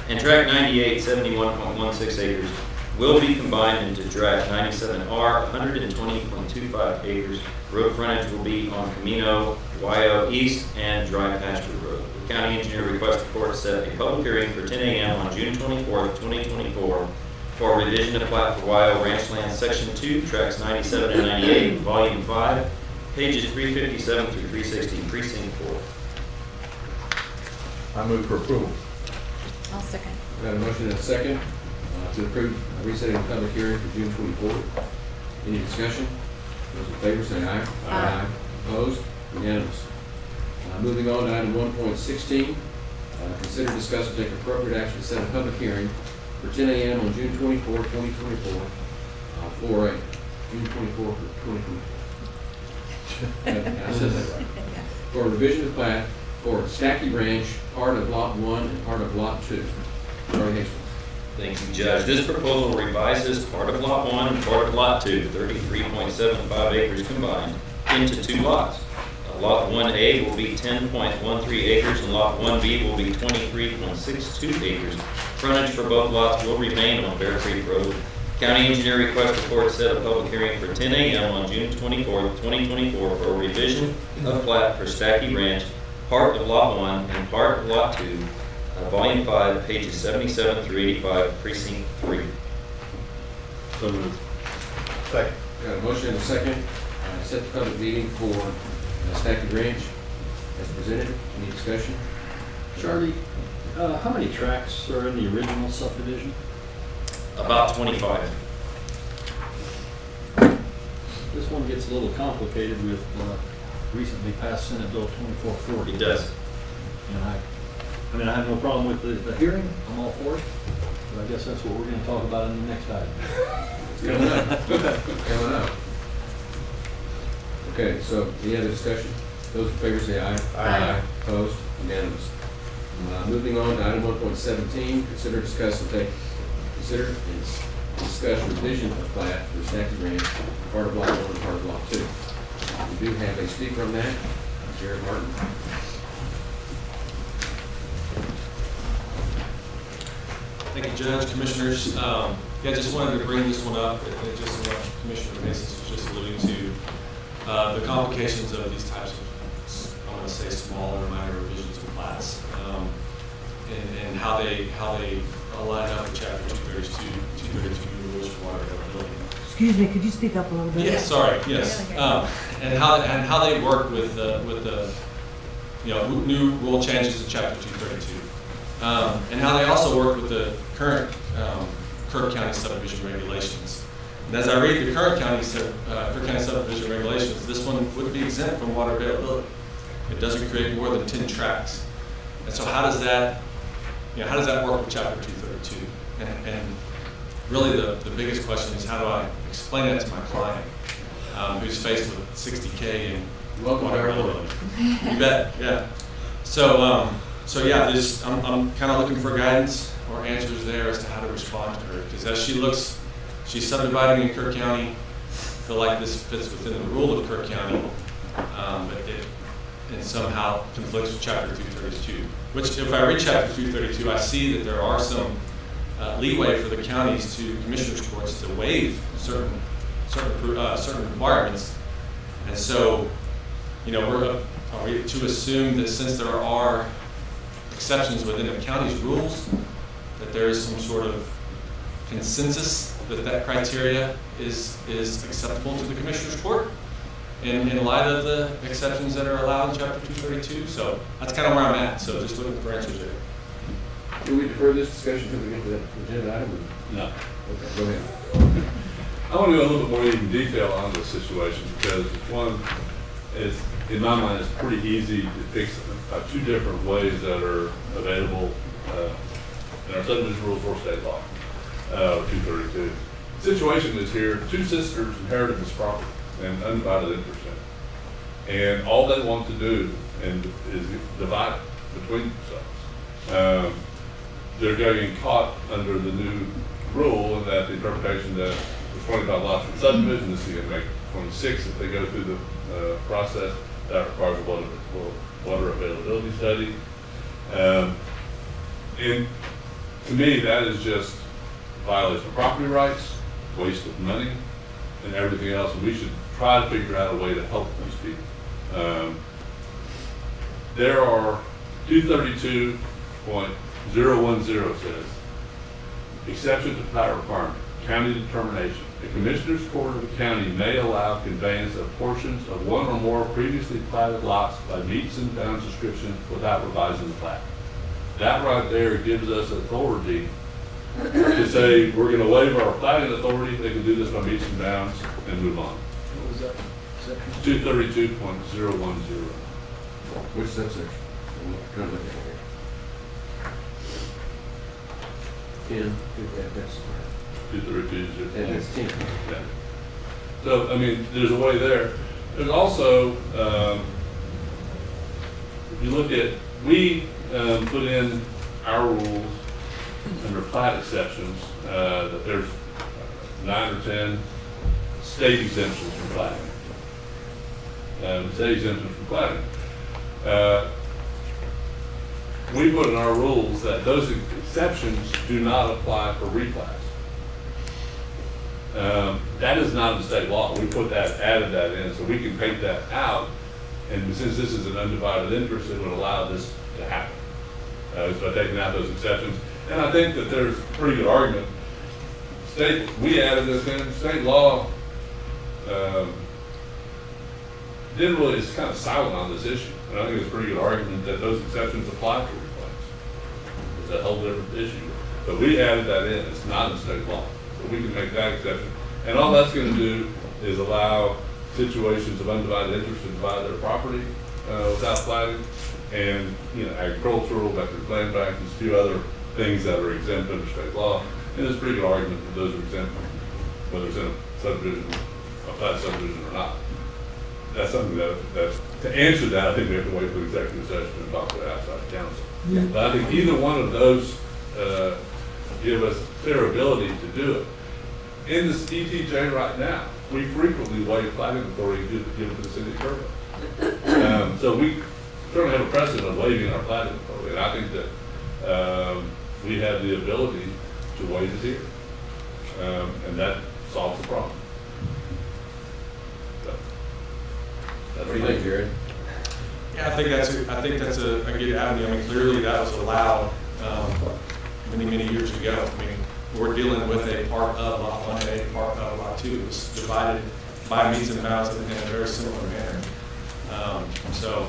and tract 98, 71.16 acres, will be combined into tract 97R, 120.25 acres. Road frontage will be on Camino, YO East, and Dry Pasture Road. The county engineer requests the court set a public hearing for 10 a.m. on June 24th, 2024 for revision of plat for YO Ranchland, Section 2, tracts 97 and 98, Volume 5, pages 357 through 360, Precinct 4. I move for approval. I'll second. We have a motion and a second to approve resetting the public hearing for June 24th. Any discussion? Those in favor say aye. Aye. Opposed? Unanimous. Moving on to item 1.16, consider, discuss, and take appropriate action to set a public hearing for 10 a.m. on June 24, 2024, for a June 24, 2024. I said that right. For a revision of plat for Stacky Ranch, part of Lot 1 and part of Lot 2. Charlie Hastings. Thank you, Judge. This proposal revises part of Lot 1 and part of Lot 2, 33.75 acres combined, into two lots. Lot 1A will be 10.13 acres and Lot 1B will be 23.62 acres. Frontage for both lots will remain on Bear Creek Road. County engineer requests the court set a public hearing for 10 a.m. on June 24, 2024 for a revision of plat for Stacky Ranch, part of Lot 1 and part of Lot 2, Volume 5, pages 77 through 85, Precinct 3. So moved. Second. Got a motion and a second. Set the public meeting for Stacky Ranch as presented. Any discussion? Charlie, how many tracts are in the original subdivision? About 25. This one gets a little complicated with recently passed Senate Bill 2440. It does. And I have no problem with the hearing. I'm all for it. But I guess that's what we're going to talk about in the next item. It's coming up. Coming up. Okay, so any other discussion? Those in favor say aye. Aye. Opposed? Unanimous. Moving on to item 1.17, consider, discuss, and discuss revision of plat for Stacky Ranch, part of Lot 1 and part of Lot 2. We do have a speaker on that, Jared Martin. Thank you, Judge, Commissioners. Yeah, just wanted to bring this one up, just what Commissioner Mason was just alluding to, the complications of these types of, I want to say, smaller minor revisions of plats, and how they line up with Chapter 232 rules for water availability. Excuse me, could you speak up a little bit? Yes, sorry, yes. And how they work with the new rule changes in Chapter 232. And how they also work with the current Kerr County subdivision regulations. And as I read the Kerr County subdivision regulations, this one would be exempt from water availability. It doesn't create more than 10 tracts. And so how does that work with Chapter 232? And really the biggest question is, how do I explain that to my client who's faced with 60K in water availability? You bet, yeah. So yeah, I'm kind of looking for guidance or answers there as to how to respond to her, because as she's subdividing in Kerr County, I feel like this fits within the rule of Kerr County, but it somehow conflicts with Chapter 232. Which, if I read Chapter 232, I see that there are some leeway for the counties to commissioners' courts to waive certain requirements. And so, you know, are we to assume that since there are exceptions within the county's rules, that there is some sort of consensus that criteria is acceptable to the commissioner's court in light of the exceptions that are allowed in Chapter 232? So that's kind of where I'm at. So just looking for answers there. Do we defer this discussion until we get to that agenda item? No. Okay, go ahead. I want to go a little bit more in detail on this situation because one is, in my mind, it's pretty easy to fix two different ways that are available in our subdivision rules or state law, 232. The situation is here, two sisters inherited this property and undivided interest in it. And all they want to do is divide it between themselves. They're getting caught under the new rule and that the interpretation that there's 25 lots in subdivision, this is going to make 26 if they go through the process. That requires a water availability study. And to me, that is just violation of property rights, waste of money, and everything else. And we should try to figure out a way to help these people. There are 232.010 says, exception to plat requirement, county determination. The Commissioner's Court of the county may allow conveyance of portions of one or more previously platted lots by meets and bounds description without revising the plat. That right there gives us authority to say we're going to waive our platting authority. They can do this by meets and bounds and move on. What was that? 232.010. Which subsection? I'm trying to look at it. 10. That's 232. And it's 10. Yeah. So, I mean, there's a way there. There's also, if you look at, we put in our rules under plat exceptions that there's 9 or 10 state exemptions from platting. State exemptions from platting. We put in our rules that those exceptions do not apply for replats. That is not in state law. We put that, added that in, so we can paint that out. And since this is an undivided interest, it would allow this to happen. It's by taking out those exceptions. And I think that there's a pretty good argument. We added this in, state law didn't really, it's kind of silent on this issue. And I think it's a pretty good argument that those exceptions apply to replats. It's a whole different issue. But we added that in, it's not in state law. So we can make that exception. And all that's going to do is allow situations of undivided interest to divide their property without platting, and agricultural, vector land bank, and a few other things that are exempt under state law. And there's a pretty good argument that those are exempt, whether it's in a subdivision, a plat subdivision or not. That's something that to answer that, I think we have to wait for executive session and talk to outside counsel. Yeah. But I think either one of those give us clear ability to do it. In this ETJ right now, we frequently waive platting authority given to the city of Kerr. So we certainly have a precedent of waiving our platting authority, and I think that we have the ability to waive it here, and that solves the problem. So, what do you think, Jared? Yeah, I think that's a good avenue. I mean, clearly that was allowed many years ago. I mean, we're dealing with a part of Lot 1A, part of Lot 2. It was divided by meets and bounds in a very similar manner. So,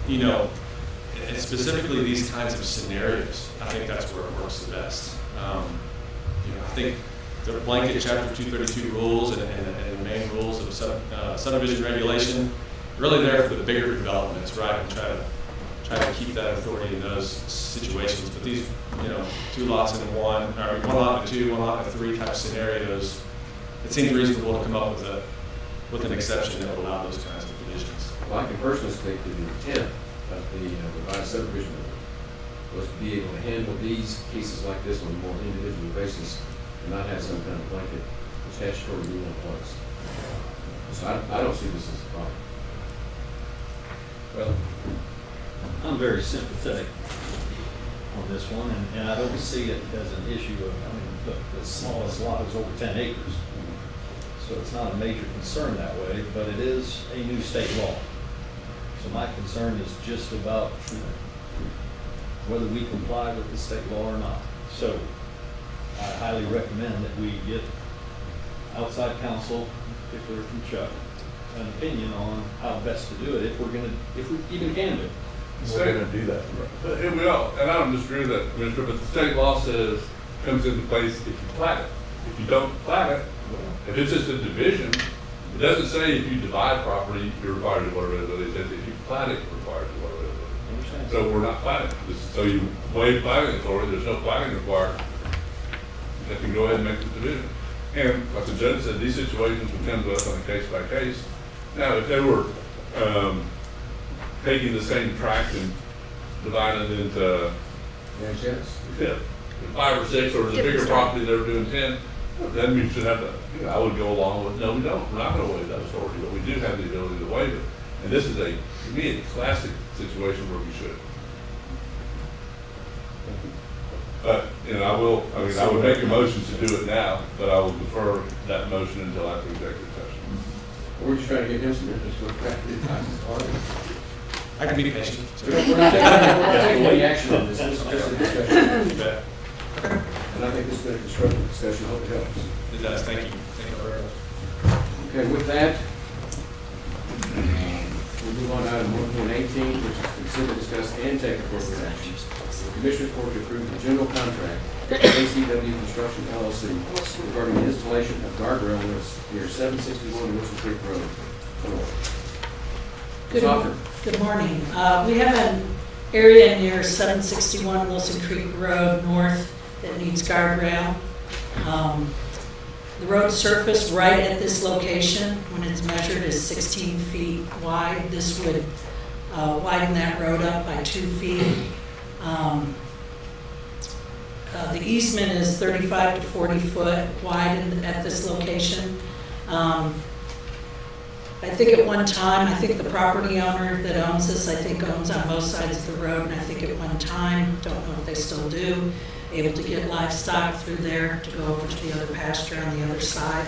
and specifically these kinds of scenarios, I think that's where it works the best. I think the blanket Chapter 232 rules and the main rules of subdivision regulation, really there for the bigger developments, right? And try to keep that authority in those situations. But these, 2 lots in one, or 1 lot and 2, 1 lot and 3 type scenarios, it seems reasonable to come up with an exception that would allow those kinds of provisions. Well, I can personally speak to the intent of the revised subdivision was to be able to handle these cases like this on a more individual basis and not have some kind of blanket statutory rule in place. So I don't see this as a problem. Well, I'm very sympathetic on this one, and I don't see it as an issue of, I mean, the smallest lot is over 10 acres. So it's not a major concern that way, but it is a new state law. So my concern is just about whether we comply with the state law or not. So I highly recommend that we get outside counsel, particularly from Chuck, an opinion on how best to do it, if we even can do it. We're gonna do that. Here we are, and I don't disagree with that, Commissioner, but the state law says, comes into place if you plat it. If you don't plat it, if it's just a division, it doesn't say if you divide property, you're required to do whatever it is. It says if you plat it, you're required to do whatever it is. So we're not platting. So you waive platting authority, there's no platting required. You have to go ahead and make the division. And like the judge said, these situations would come to us on a case by case. Now, if they were taking the same tract and dividing it into yeah, 5 or 6, or there's a bigger property they were doing 10, then we should have to, I would go along with, no, we don't. We're not going to waive that authority, but we do have the ability to waive it. And this is to me, a classic situation where we should. But, I would make a motion to do it now, but I will defer that motion until after executive session. We're just trying to get him some interest with that. I can be patient. We're not taking any action on this. This is just a discussion. And I think this has been a constructive discussion. I hope it helps. It does. Thank you. Thank you very much. Okay, with that, we'll move on to item 1.18, which is consider, discuss, and take appropriate action. The Commissioners Court to approve the general contract with ACW Construction LLC regarding the installation of guardrail near 761 Wilson Creek Road. Good morning. We have an area near 761 Wilson Creek Road North that needs guardrail. The road surface right at this location, when it's measured, is 16 feet wide. This would widen that road up by 2 feet. The easement is 35 to 40 foot wide at this location. I think at one time, I think the property owner that owns this, owns on both sides of the road, and I think at one time, don't know if they still do, able to get livestock through there to go over to the other pasture on the other side.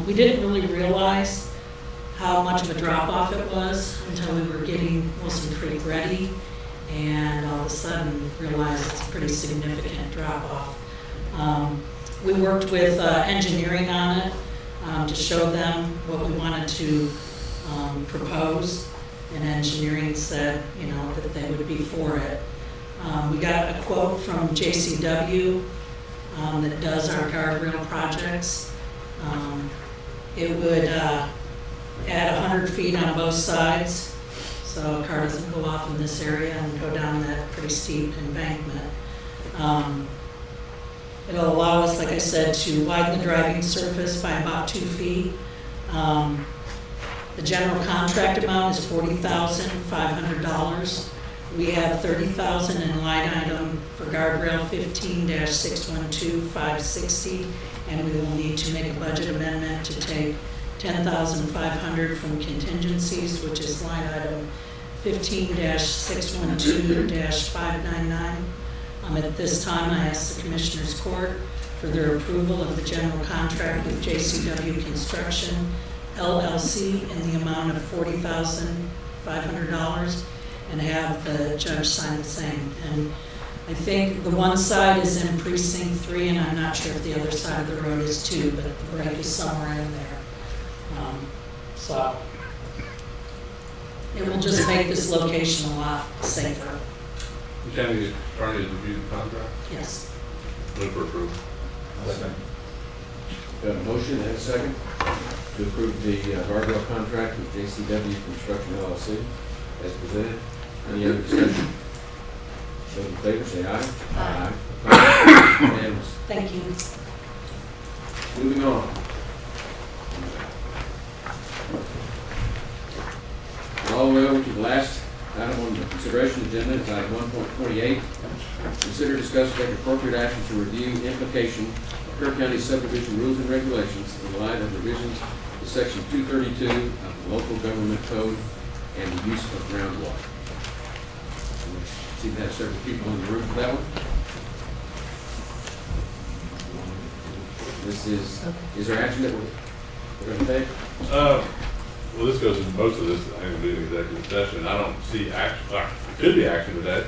We didn't really realize how much of a drop-off it was until we were getting Wilson Creek ready, and all of a sudden realized it's a pretty significant drop-off. We worked with engineering on it, to show them what we wanted to propose, and engineering said, that they would be for it. We got a quote from JCW that does our guardrail projects. It would add 100 feet on both sides, so a car doesn't go off in this area and go down that pretty steep embankment. It'll allow us, like I said, to widen the driving surface by about 2 feet. The general contract amount is $40,500. We have $30,000 in line item for guardrail 15-612-560, and we will need to make a budget amendment to take $10,500 from contingencies, which is line item 15-612-599. At this time, I ask the Commissioners Court for their approval of the general contract with JCW Construction LLC in the amount of $40,500, and have the judge sign the same. And I think the one side is in precinct 3, and I'm not sure if the other side of the road is too, but the break is somewhere in there. So it will just make this location a lot safer. The county attorney has reviewed the contract? Yes. Move for approval. Second. Got a motion and a second to approve the guardrail contract with JCW Construction LLC as presented. Any other discussion? Those in favor say aye. Aye. Unanimous. Thank you. Moving on. All the way over to the last item on the consideration agenda is item 1.28. Consider, discuss, take appropriate action to review implication of Kerr County subdivision rules and regulations in light of revisions to section 232 of the local government code and the use of groundwater. We seem to have several people in the room for that one. This is there action that we're going to take? Well, this goes into most of this, I think, in executive session. I don't see action, it could be action today.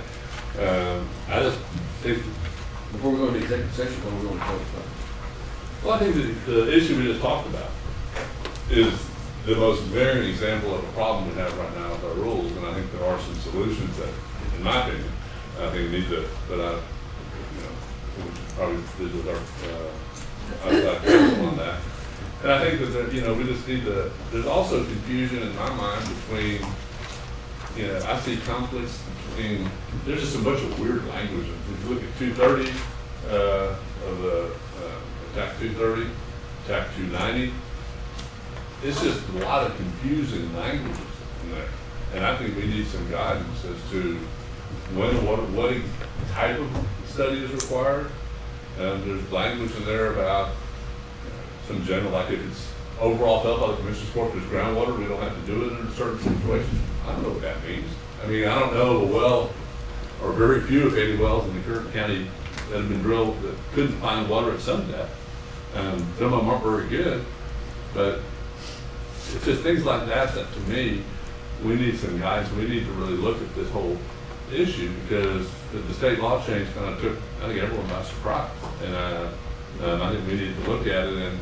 I just think. Before we go into executive session, what are we going to talk about? Well, I think the issue we just talked about is the most glaring example of a problem we have right now with our rules, and I think there are some solutions that, in my opinion, I think we need to put out, we should probably visit with our outside counsel on that. And I think that, we just need to, there's also confusion in my mind between, I see conflicts between, there's just a bunch of weird language. If you look at 230 of the TAC 230, TAC 290, it's just a lot of confusing languages in there. And I think we need some guidance as to what type of study is required. There's language in there about some general, like if it's overall felt by the Commission's Court, there's groundwater, we don't have to do it in a certain situation. I don't know what that means. I mean, I don't know of a well, or very few, if any, wells in the Kerr County that have been drilled that couldn't find water at some depth. Some of them aren't very good, but it's just things like that that, to me, we need some guidance. We need to really look at this whole issue, because the state law change kind of took, I think, everyone by surprise. And I think we need to look at it. And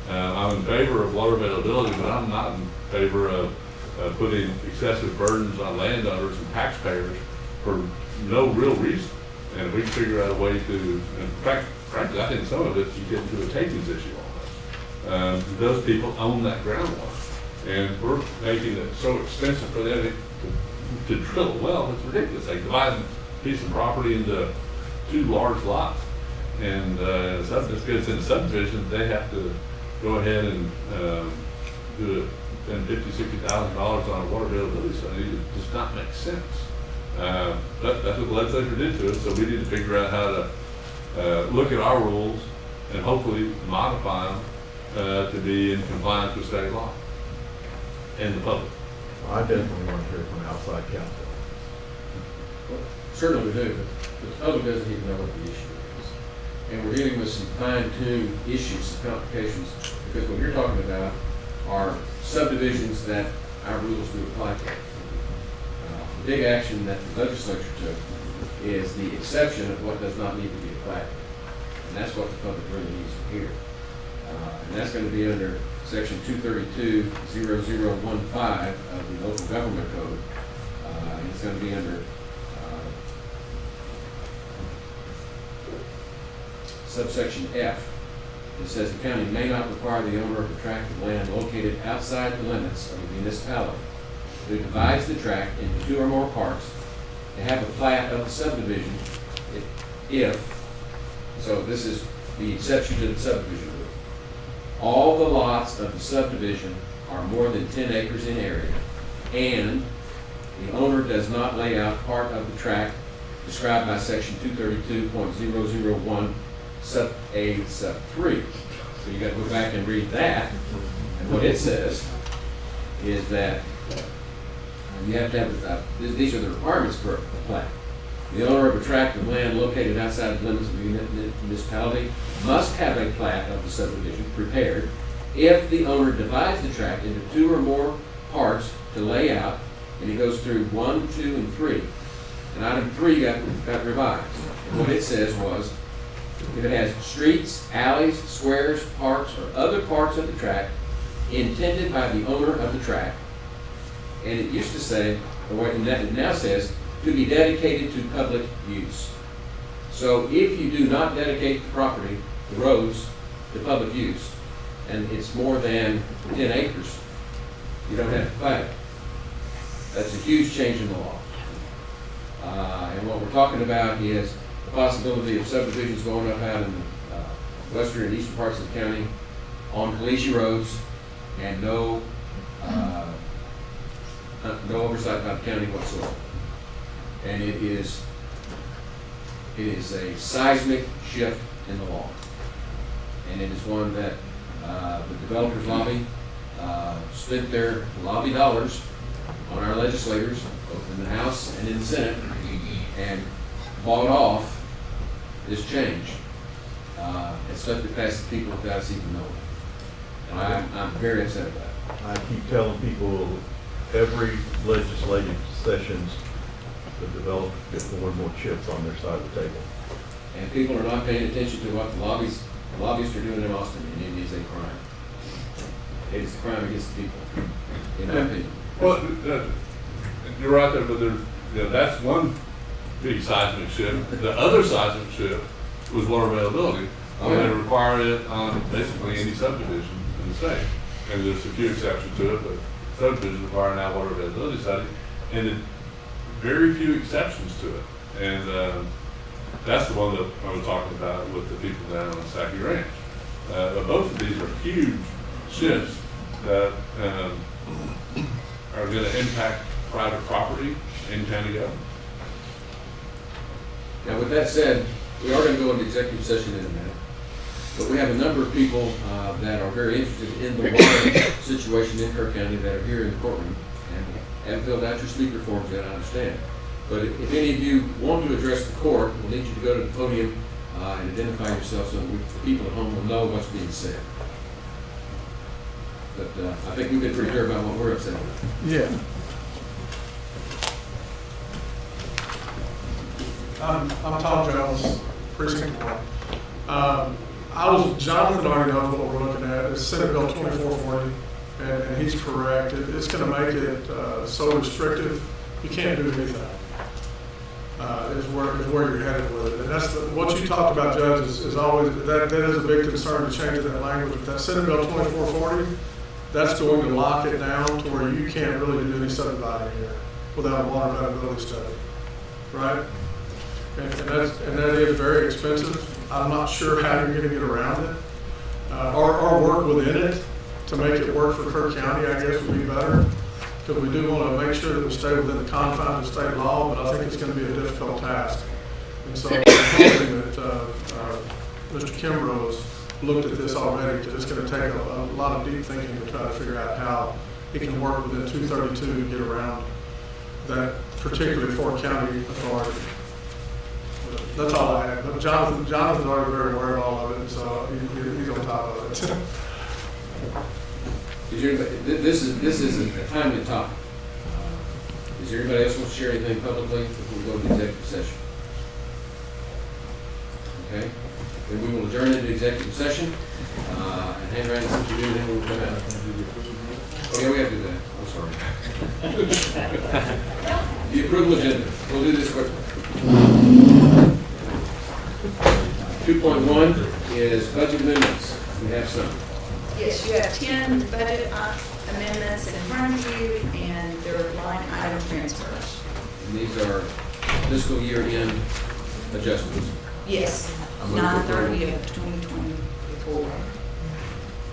I'm in favor of water availability, but I'm not in favor of putting excessive burdens on landowners and taxpayers for no real reason. And if we can figure out a way to, in fact, frankly, I think some of it, you get into a takings issue on this. Those people own that groundwater. And we're making it so expensive for them to drill a well, it's ridiculous. They divide a piece of property into 2 large lots. And this gets into subdivision, they have to go ahead and spend $50,000-$60,000 on a water availability study. It does not make sense. But that's what the legislature did to us, so we need to figure out how to look at our rules and hopefully modify them to be in compliance with state law and the public. I definitely want to hear from outside counsel. Well, certainly we do, but the public doesn't even know what the issue is. And we're dealing with some fine-tuned issues, some complications, because what you're talking about are subdivisions that our rules do apply to. The big action that the legislature took is the exception of what does not need to be applied. And that's what the public really needs to hear. And that's going to be under Section 232.0015 of the Local Government Code. And it's going to be under subsection F. It says the county may not require the owner of the tract of land located outside the limits of the municipality who divides the tract into 2 or more parts to have a plat of the subdivision so this is the exception to the subdivision rule. All the lots of the subdivision are more than 10 acres in area, and the owner does not lay out part of the tract described by Section 232.001 sub A sub 3. So you got to go back and read that. And what it says is that you have to have, these are the requirements for a plat. The owner of a tract of land located outside the limits of the municipality must have a plat of the subdivision prepared if the owner divides the tract into 2 or more parts to lay out, and it goes through 1, 2, and 3. And item 3 got revised. And what it says was, if it has streets, alleys, squares, parks, or other parts of the tract intended by the owner of the tract, and it used to say, it now says, to be dedicated to public use. So if you do not dedicate the property, the roads, to public use, and it's more than 10 acres, you don't have to plat it. That's a huge change in the law. And what we're talking about is the possibility of subdivisions going up out in the western and eastern parts of the county on collision roads, and no oversight by the county whatsoever. And it is a seismic shift in the law. And it is one that the developers lobby spent their lobby dollars on our legislators, both in the House and in the Senate, and bought off this change. And swept it past the people without us even knowing. And I'm very upset about it. I keep telling people every legislative sessions, the developers get more and more chips on their side of the table. And people are not paying attention to what the lobbyists are doing in Austin, and it is a crime. It is a crime against the people, in my opinion. Well, you're right there, but that's one big seismic shift. The other seismic shift was water availability. They require it on basically any subdivision in the state. And there's a few exceptions to it, but subdivisions require now water availability study, and very few exceptions to it. And that's the one that I was talking about with the people down on Sackey Ranch. But both of these are huge shifts that are going to impact private property in county government. Now, with that said, we are going to go into executive session in a minute, but we have a number of people that are very interested in the water situation in Kerr County that are here in the courtroom and haven't filled out your speaker forms yet, I understand. But if any of you want to address the court, we'll need you to go to the podium and identify yourself so the people at home will know what's being said. But I think we've been pretty clear about what we're upset about. Yeah. I'm Tom Jones, precinct 1. Jonathan already knows what we're looking at. It's Senate Bill 2440, and he's correct. It's going to make it so restrictive, you can't do anything. Is where you're headed with it. And that's what you talked about, Judge, is always, that is a big concern to change that language. But that Senate Bill 2440, that's going to lock it down to where you can't really do any subdividing here without a water availability study, right? And that is very expensive. I'm not sure how you're going to get around it, or work within it to make it work for Kerr County, I guess would be better. Because we do want to make sure that we stay within the confines of state law, but I think it's going to be a difficult task. And so I'm hoping that Mr. Kimbrough has looked at this already, because it's going to take a lot of deep thinking to try to figure out how he can work within 232 to get around that particular Fort County authority. That's all I have. But Jonathan's already very aware of all of it, so he's on top of it. This is a timely topic. Is there anybody else want to share anything publicly before we go to the executive session? Okay. Then we will adjourn into executive session. And hang around and see if you do anything when we come out. Oh yeah, we have to do that. I'm sorry. The approval agenda. We'll do this quickly. 2.1 is budget amendments. We have some. Yes, you have 10 budget amendments in front of you, and they're line item transfers. And these are fiscal year end adjustments. Yes, 9/30 of 2024.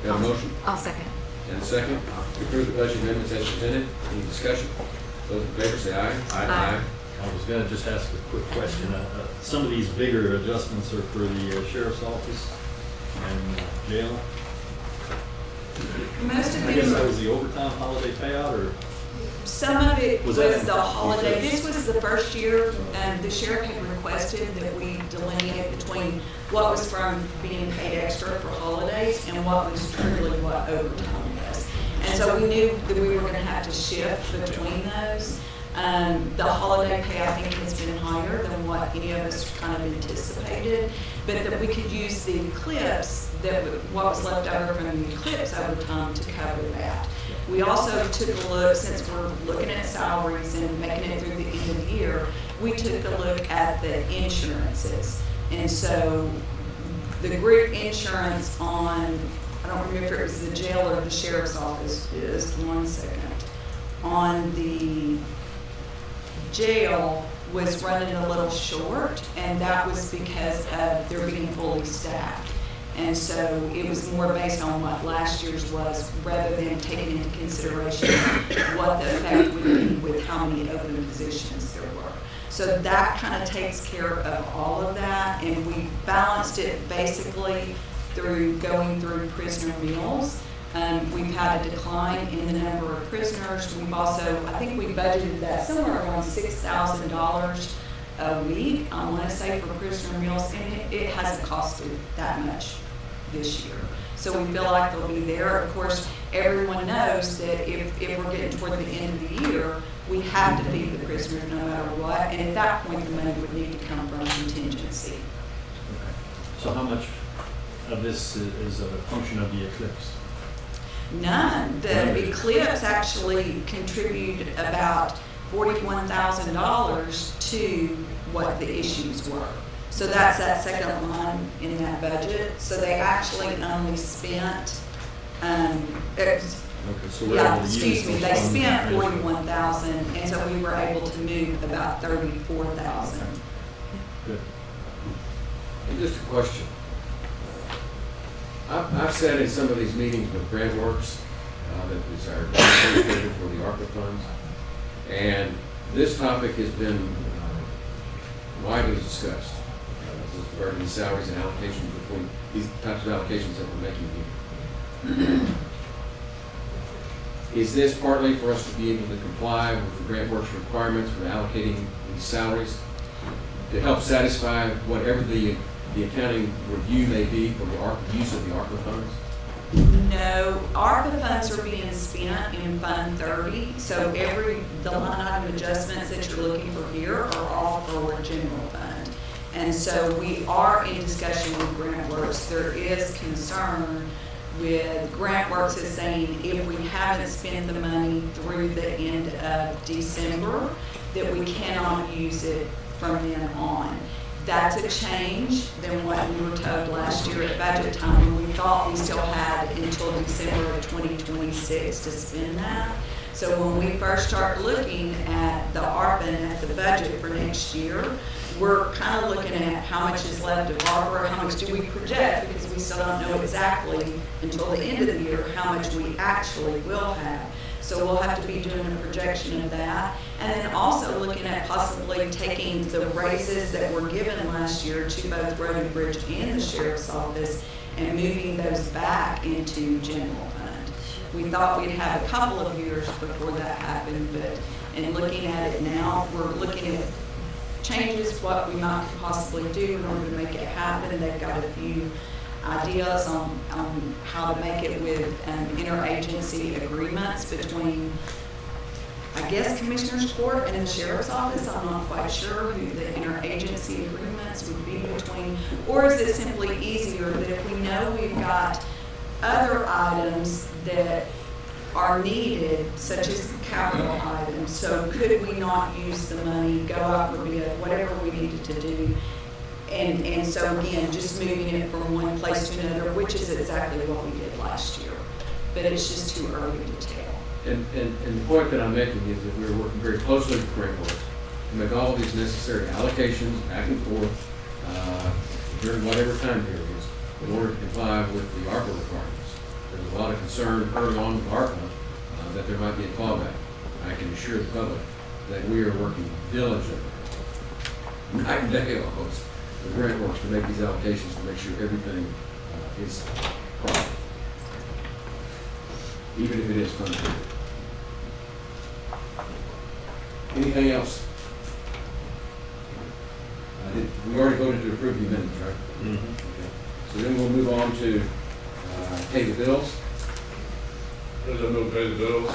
Got a motion? I'll second. And a second. To approve the budget amendments as presented. Any discussion? Those in favor say aye. Aye. I was going to just ask a quick question. Some of these bigger adjustments are for the sheriff's office and jail. Most of I guess these that was the overtime holiday payout, or? Some of it was that- the holiday. This was the first year, the sheriff had requested that we delineate between what was from being paid extra for holidays and what was truly what overtime was. And so we knew that we were going to have to shift between those. The holiday pay, I think, has been higher than what any of us kind of anticipated, but that we could use the eclipse, what was left over from the eclipse overtime to cover that. We also took a look, since we're looking at salaries and making it through the end of the year, we took a look at the insurances. And so the group insurance on, I don't remember if it was the jail or the sheriff's office, is 1 second. On the jail was running a little short, and that was because of their being fully staffed. And so it was more based on what last year's was, rather than taking into consideration what the effect would be with how many open positions there were. So that kind of takes care of all of that, and we balanced it basically through going through prisoner meals. We've had a decline in the number of prisoners. We've also, I think we budgeted that somewhere around $6,000 a week, I want to say, for prisoner meals, and it hasn't costed that much this year. So we feel like they'll be there. Of course, everyone knows that if we're getting toward the end of the year, we have to feed the prisoners no matter what, and at that point, the money would need to come from contingency. So how much of this is a function of the eclipse? None. The eclipse actually contributed about $41,000 to what the issues were. So that's that second line in that budget. So they actually only spent, Okay, so we're yeah, able to use excuse me, those they funds spent as well. 41,000, and so we were able to move about 34,000. Good. And just a question. I've sat in some of these meetings with GrantWorks, that is our administrator for the ARPA funds, and this topic has been widely discussed regarding the salaries and allocations between these types of allocations that we're making here. Is this partly for us to be able to comply with the GrantWorks requirements for allocating these salaries to help satisfy whatever the accounting review may be for the ARPA, use of the ARPA funds? No, ARPA funds are being spent in Fund 30, so the line item adjustments that you're looking for here are all for general fund. And so we are in discussion with GrantWorks. There is concern with GrantWorks is saying if we haven't spent the money through the end of December, that we cannot use it from then on. That's a change than what we were told last year at budget time. We thought we still had until December of 2026 to spend that. So when we first start looking at the ARPA and at the budget for next year, we're kind of looking at how much is left of ARPA, or how much do we project, because we still don't know exactly until the end of the year how much we actually will have. So we'll have to be doing a projection of that. And then also looking at possibly taking the raises that were given last year to both Road and Bridge and the Sheriff's Office and moving those back into general fund. We thought we'd have a couple of years before that happened, but in looking at it now, we're looking at changes, what we might possibly do in order to make it happen. They've got a few ideas on how to make it with interagency agreements between, I guess, Commissioner's Court and the Sheriff's Office. I'm not quite sure who the interagency agreements would be between, or is it simply easier that if we know we've got other items that are needed, such as capital items, so could we not use the money, go out for bid, whatever we needed to do? And so again, just moving it from one place to another, which is exactly what we did last year. But it's just too early to tell. And the point that I'm making is that we're working very closely with GrantWorks to make all of these necessary allocations back and forth during whatever time periods in order to comply with the ARPA requirements. There was a lot of concern early on with ARPA that there might be a clawback. I can assure the public that we are working diligently, night and day almost, with GrantWorks to make these allocations to make sure everything is proper, even if it is funded. Anything else? We already voted to approve the amendments, right? Mm-hmm. Okay. So then we'll move on to pay the bills. There's a move pay the bills.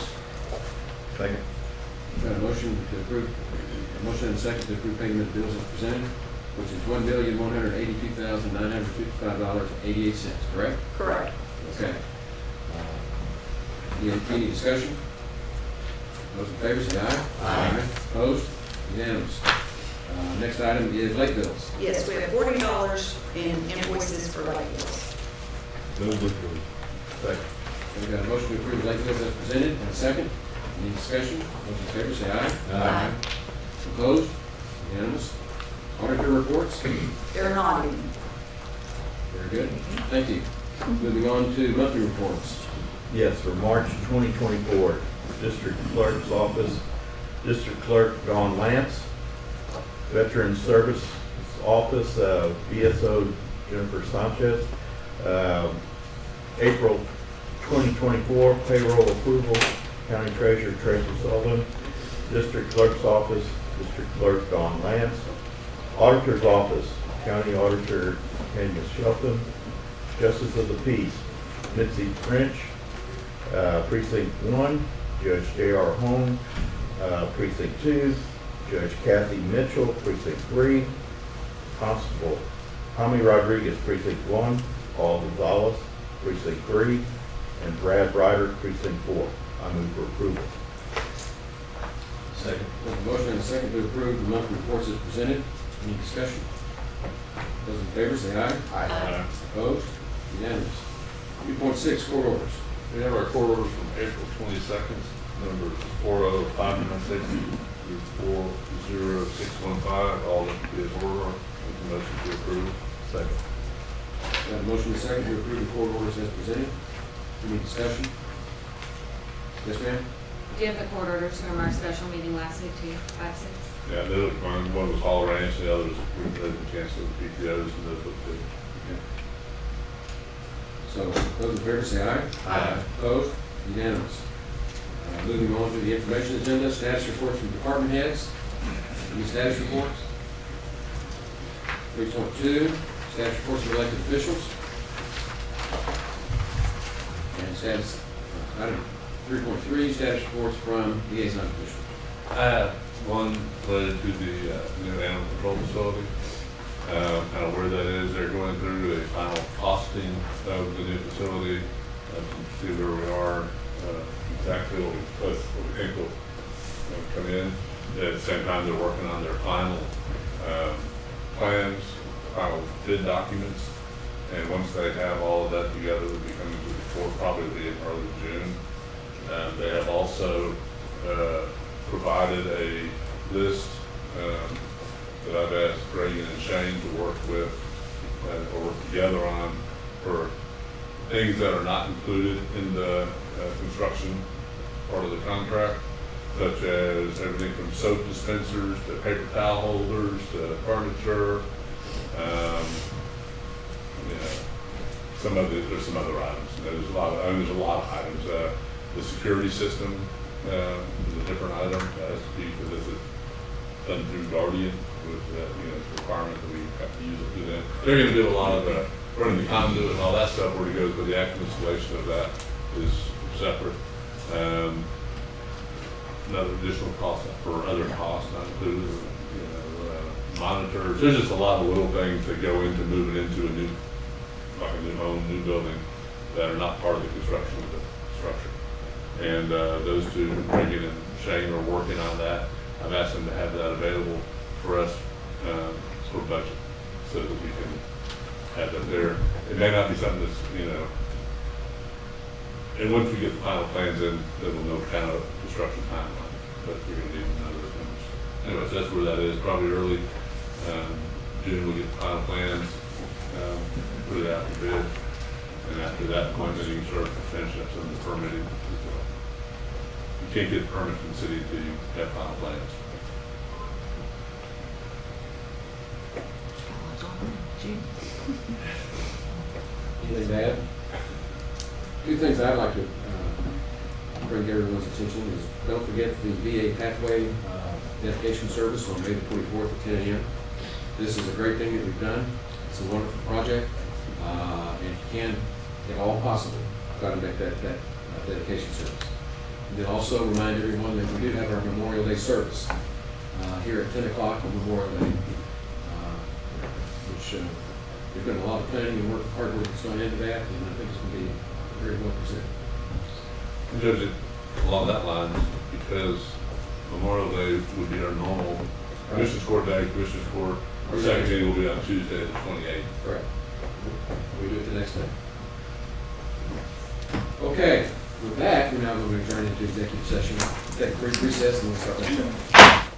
Second. Got a motion to approve, a motion and a second to approve payment of bills as presented, which is $1,182,955.88, correct? Correct. Okay. Any discussion? Those in favor say aye. Aye. Opposed? Unanimous. Next item is late bills. Yes, we have $40 in invoices for late bills. Move to approve. Second. We've got a motion to approve late bills as presented, and a second. Any discussion? Those in favor say aye. Aye. Opposed? Unanimous. Auditor reports. They're not in. Very good. Thank you. Moving on to monthly reports. Yes, for March 2024, District Clerk's Office, District Clerk Dawn Lance, Veteran Service Office, VSO Jennifer Sanchez, April 2024 payroll approval, County Treasurer Tracy Sullivan, District Clerk's Office, District Clerk Don Lance, Auditor's Office, County Auditor Tanya Shelton, Justice of the Peace, Mitzi French, Precinct 1, Judge J.R. Holm, Precinct 2, Judge Kathy Mitchell, Precinct 3, Constable Tommy Rodriguez, Precinct 1, Paul Gonzalez, Precinct 3, and Brad Ryder, Precinct 4. I move for approval. Second. Motion and a second to approve the monthly reports as presented. Any discussion? Those in favor say aye. Aye. Opposed? Unanimous. 2.6, court orders. We have our court orders from April 22nd, numbers 40596 through 40615, all in his order. Make a motion to approve. Second. Got a motion and a second to approve the court orders as presented. Any discussion? Yes, ma'am? Do you have the court orders from our special meeting last week too, 5-6? Yeah, they look fine. One was Hall Ranch, the other was we had the chance of the PTOs, and those look good. So, those in favor say aye. Aye. Opposed? Unanimous. Moving on to the information agenda, status reports from department heads. Any status reports? 3.2, status reports from elected officials. And status, item 3.3, status reports from liaison officials. I have one related to the new animal control facility. Kind of where that is, they're going through a final costing of the new facility, to see where we are, exactly what we think will come in. At the same time, they're working on their final plans, final bid documents, and once they have all of that together, we'll be coming to the court probably in early June. They have also provided a list that I've asked Reagan and Shane to work with, or work together on, for things that are not included in the construction part of the contract, such as everything from soap dispensers to paper towel holders to furniture. There's some other items. There's a lot of items. The security system is a different item. That has to be, because it's done through Guardian with the requirement that we have to use it through them. They're going to do a lot of running the conduit and all that stuff where it goes, but the actual installation of that is separate. Another additional cost for other costs not included, monitors. There's just a lot of little things that go into moving into a new home, new building, that are not part of the construction of the structure. And those two, Reagan and Shane, are working on that. I've asked them to have that available for us for budget, so that we can have that there. It may not be something that's, and once we get the final plans in, then we'll know kind of construction timeline, but we're going to need to know those numbers. Anyways, that's where that is. Probably early June we'll get the final plans, put it out for bid, and after that point, then you can start finishing up some of the permitting as well. You can't get permits from the city until you have final plans. Anything to add? Two things I'd like to bring to everyone's attention is, don't forget the VA pathway dedication service on May the 24th at 10 a.m. This is a great thing that we've done. It's a wonderful project, and if you can, if all possible, try to make that dedication service. And then also remind everyone that we do have our Memorial Day service here at 10 o'clock on Memorial Day, which there's been a lot of planning and hard work that's gone into that, and I think it's going to be very well presented. And Judge, along that line, because Memorial Day would be our normal Commissioners Court Day, Commissioners Court, our second meeting will be on Tuesday the 28th. Correct. We do it the next day. Okay, with that, we're now going to adjourn into executive session. Take a brief recess and we'll start next.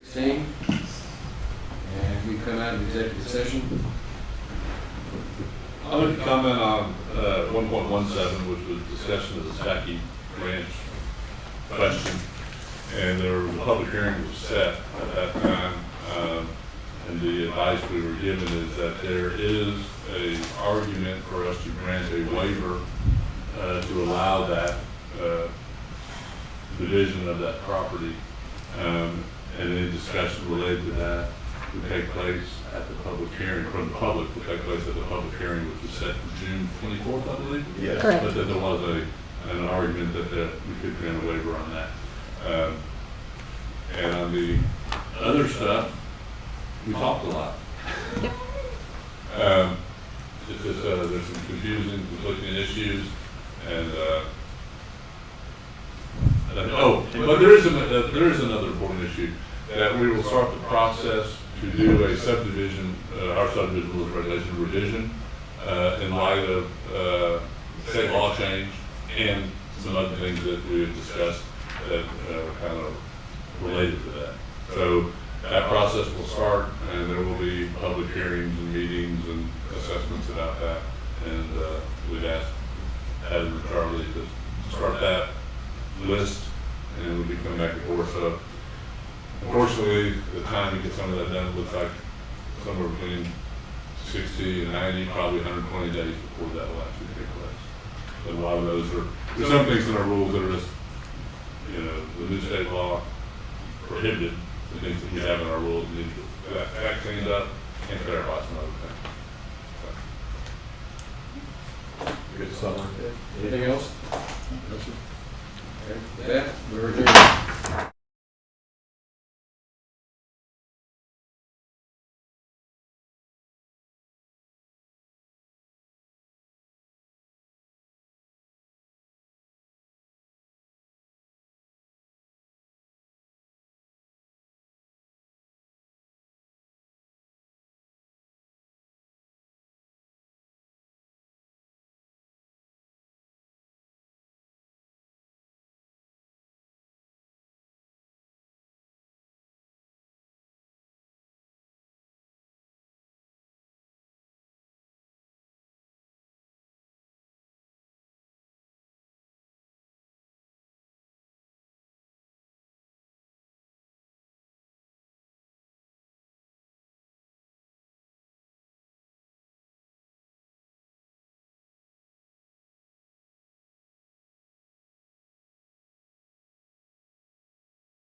16. And we come out of executive session. I'd like to comment on 1.17, which was discussion of the Stacky Ranch question. And there was a public hearing was set at that time. And the advice we were given is that there is an argument for us to grant a waiver to allow that division of that property. And any discussion related to that would take place at the public hearing, from the public, would take place at the public hearing, which was set for June 24th, I believe. Yes. Correct. But that there was an argument that we could grant a waiver on that. And on the other stuff, we talked a lot. It's just, there's some confusing, conflicting issues, and but there is another important issue, that we will start the process to do a subdivision, our subdivision rules regulation revision, in light of state law change and some other things that we have discussed that are kind of related to that. So that process will start, and there will be public hearings and meetings and assessments about that. And we've asked Heather and Charlie to start that list, and we'll be coming back and forth. So unfortunately, the time to get some of that done looks like somewhere between 60 and 90, probably 120 days before that will actually take place. But a lot of those there's some things in our rules that are just, the new state law prohibited the things that we have in our rules. We need to get that cleaned up and clarify some other things. Good summer. Anything else? Okay. With that, we're adjourned.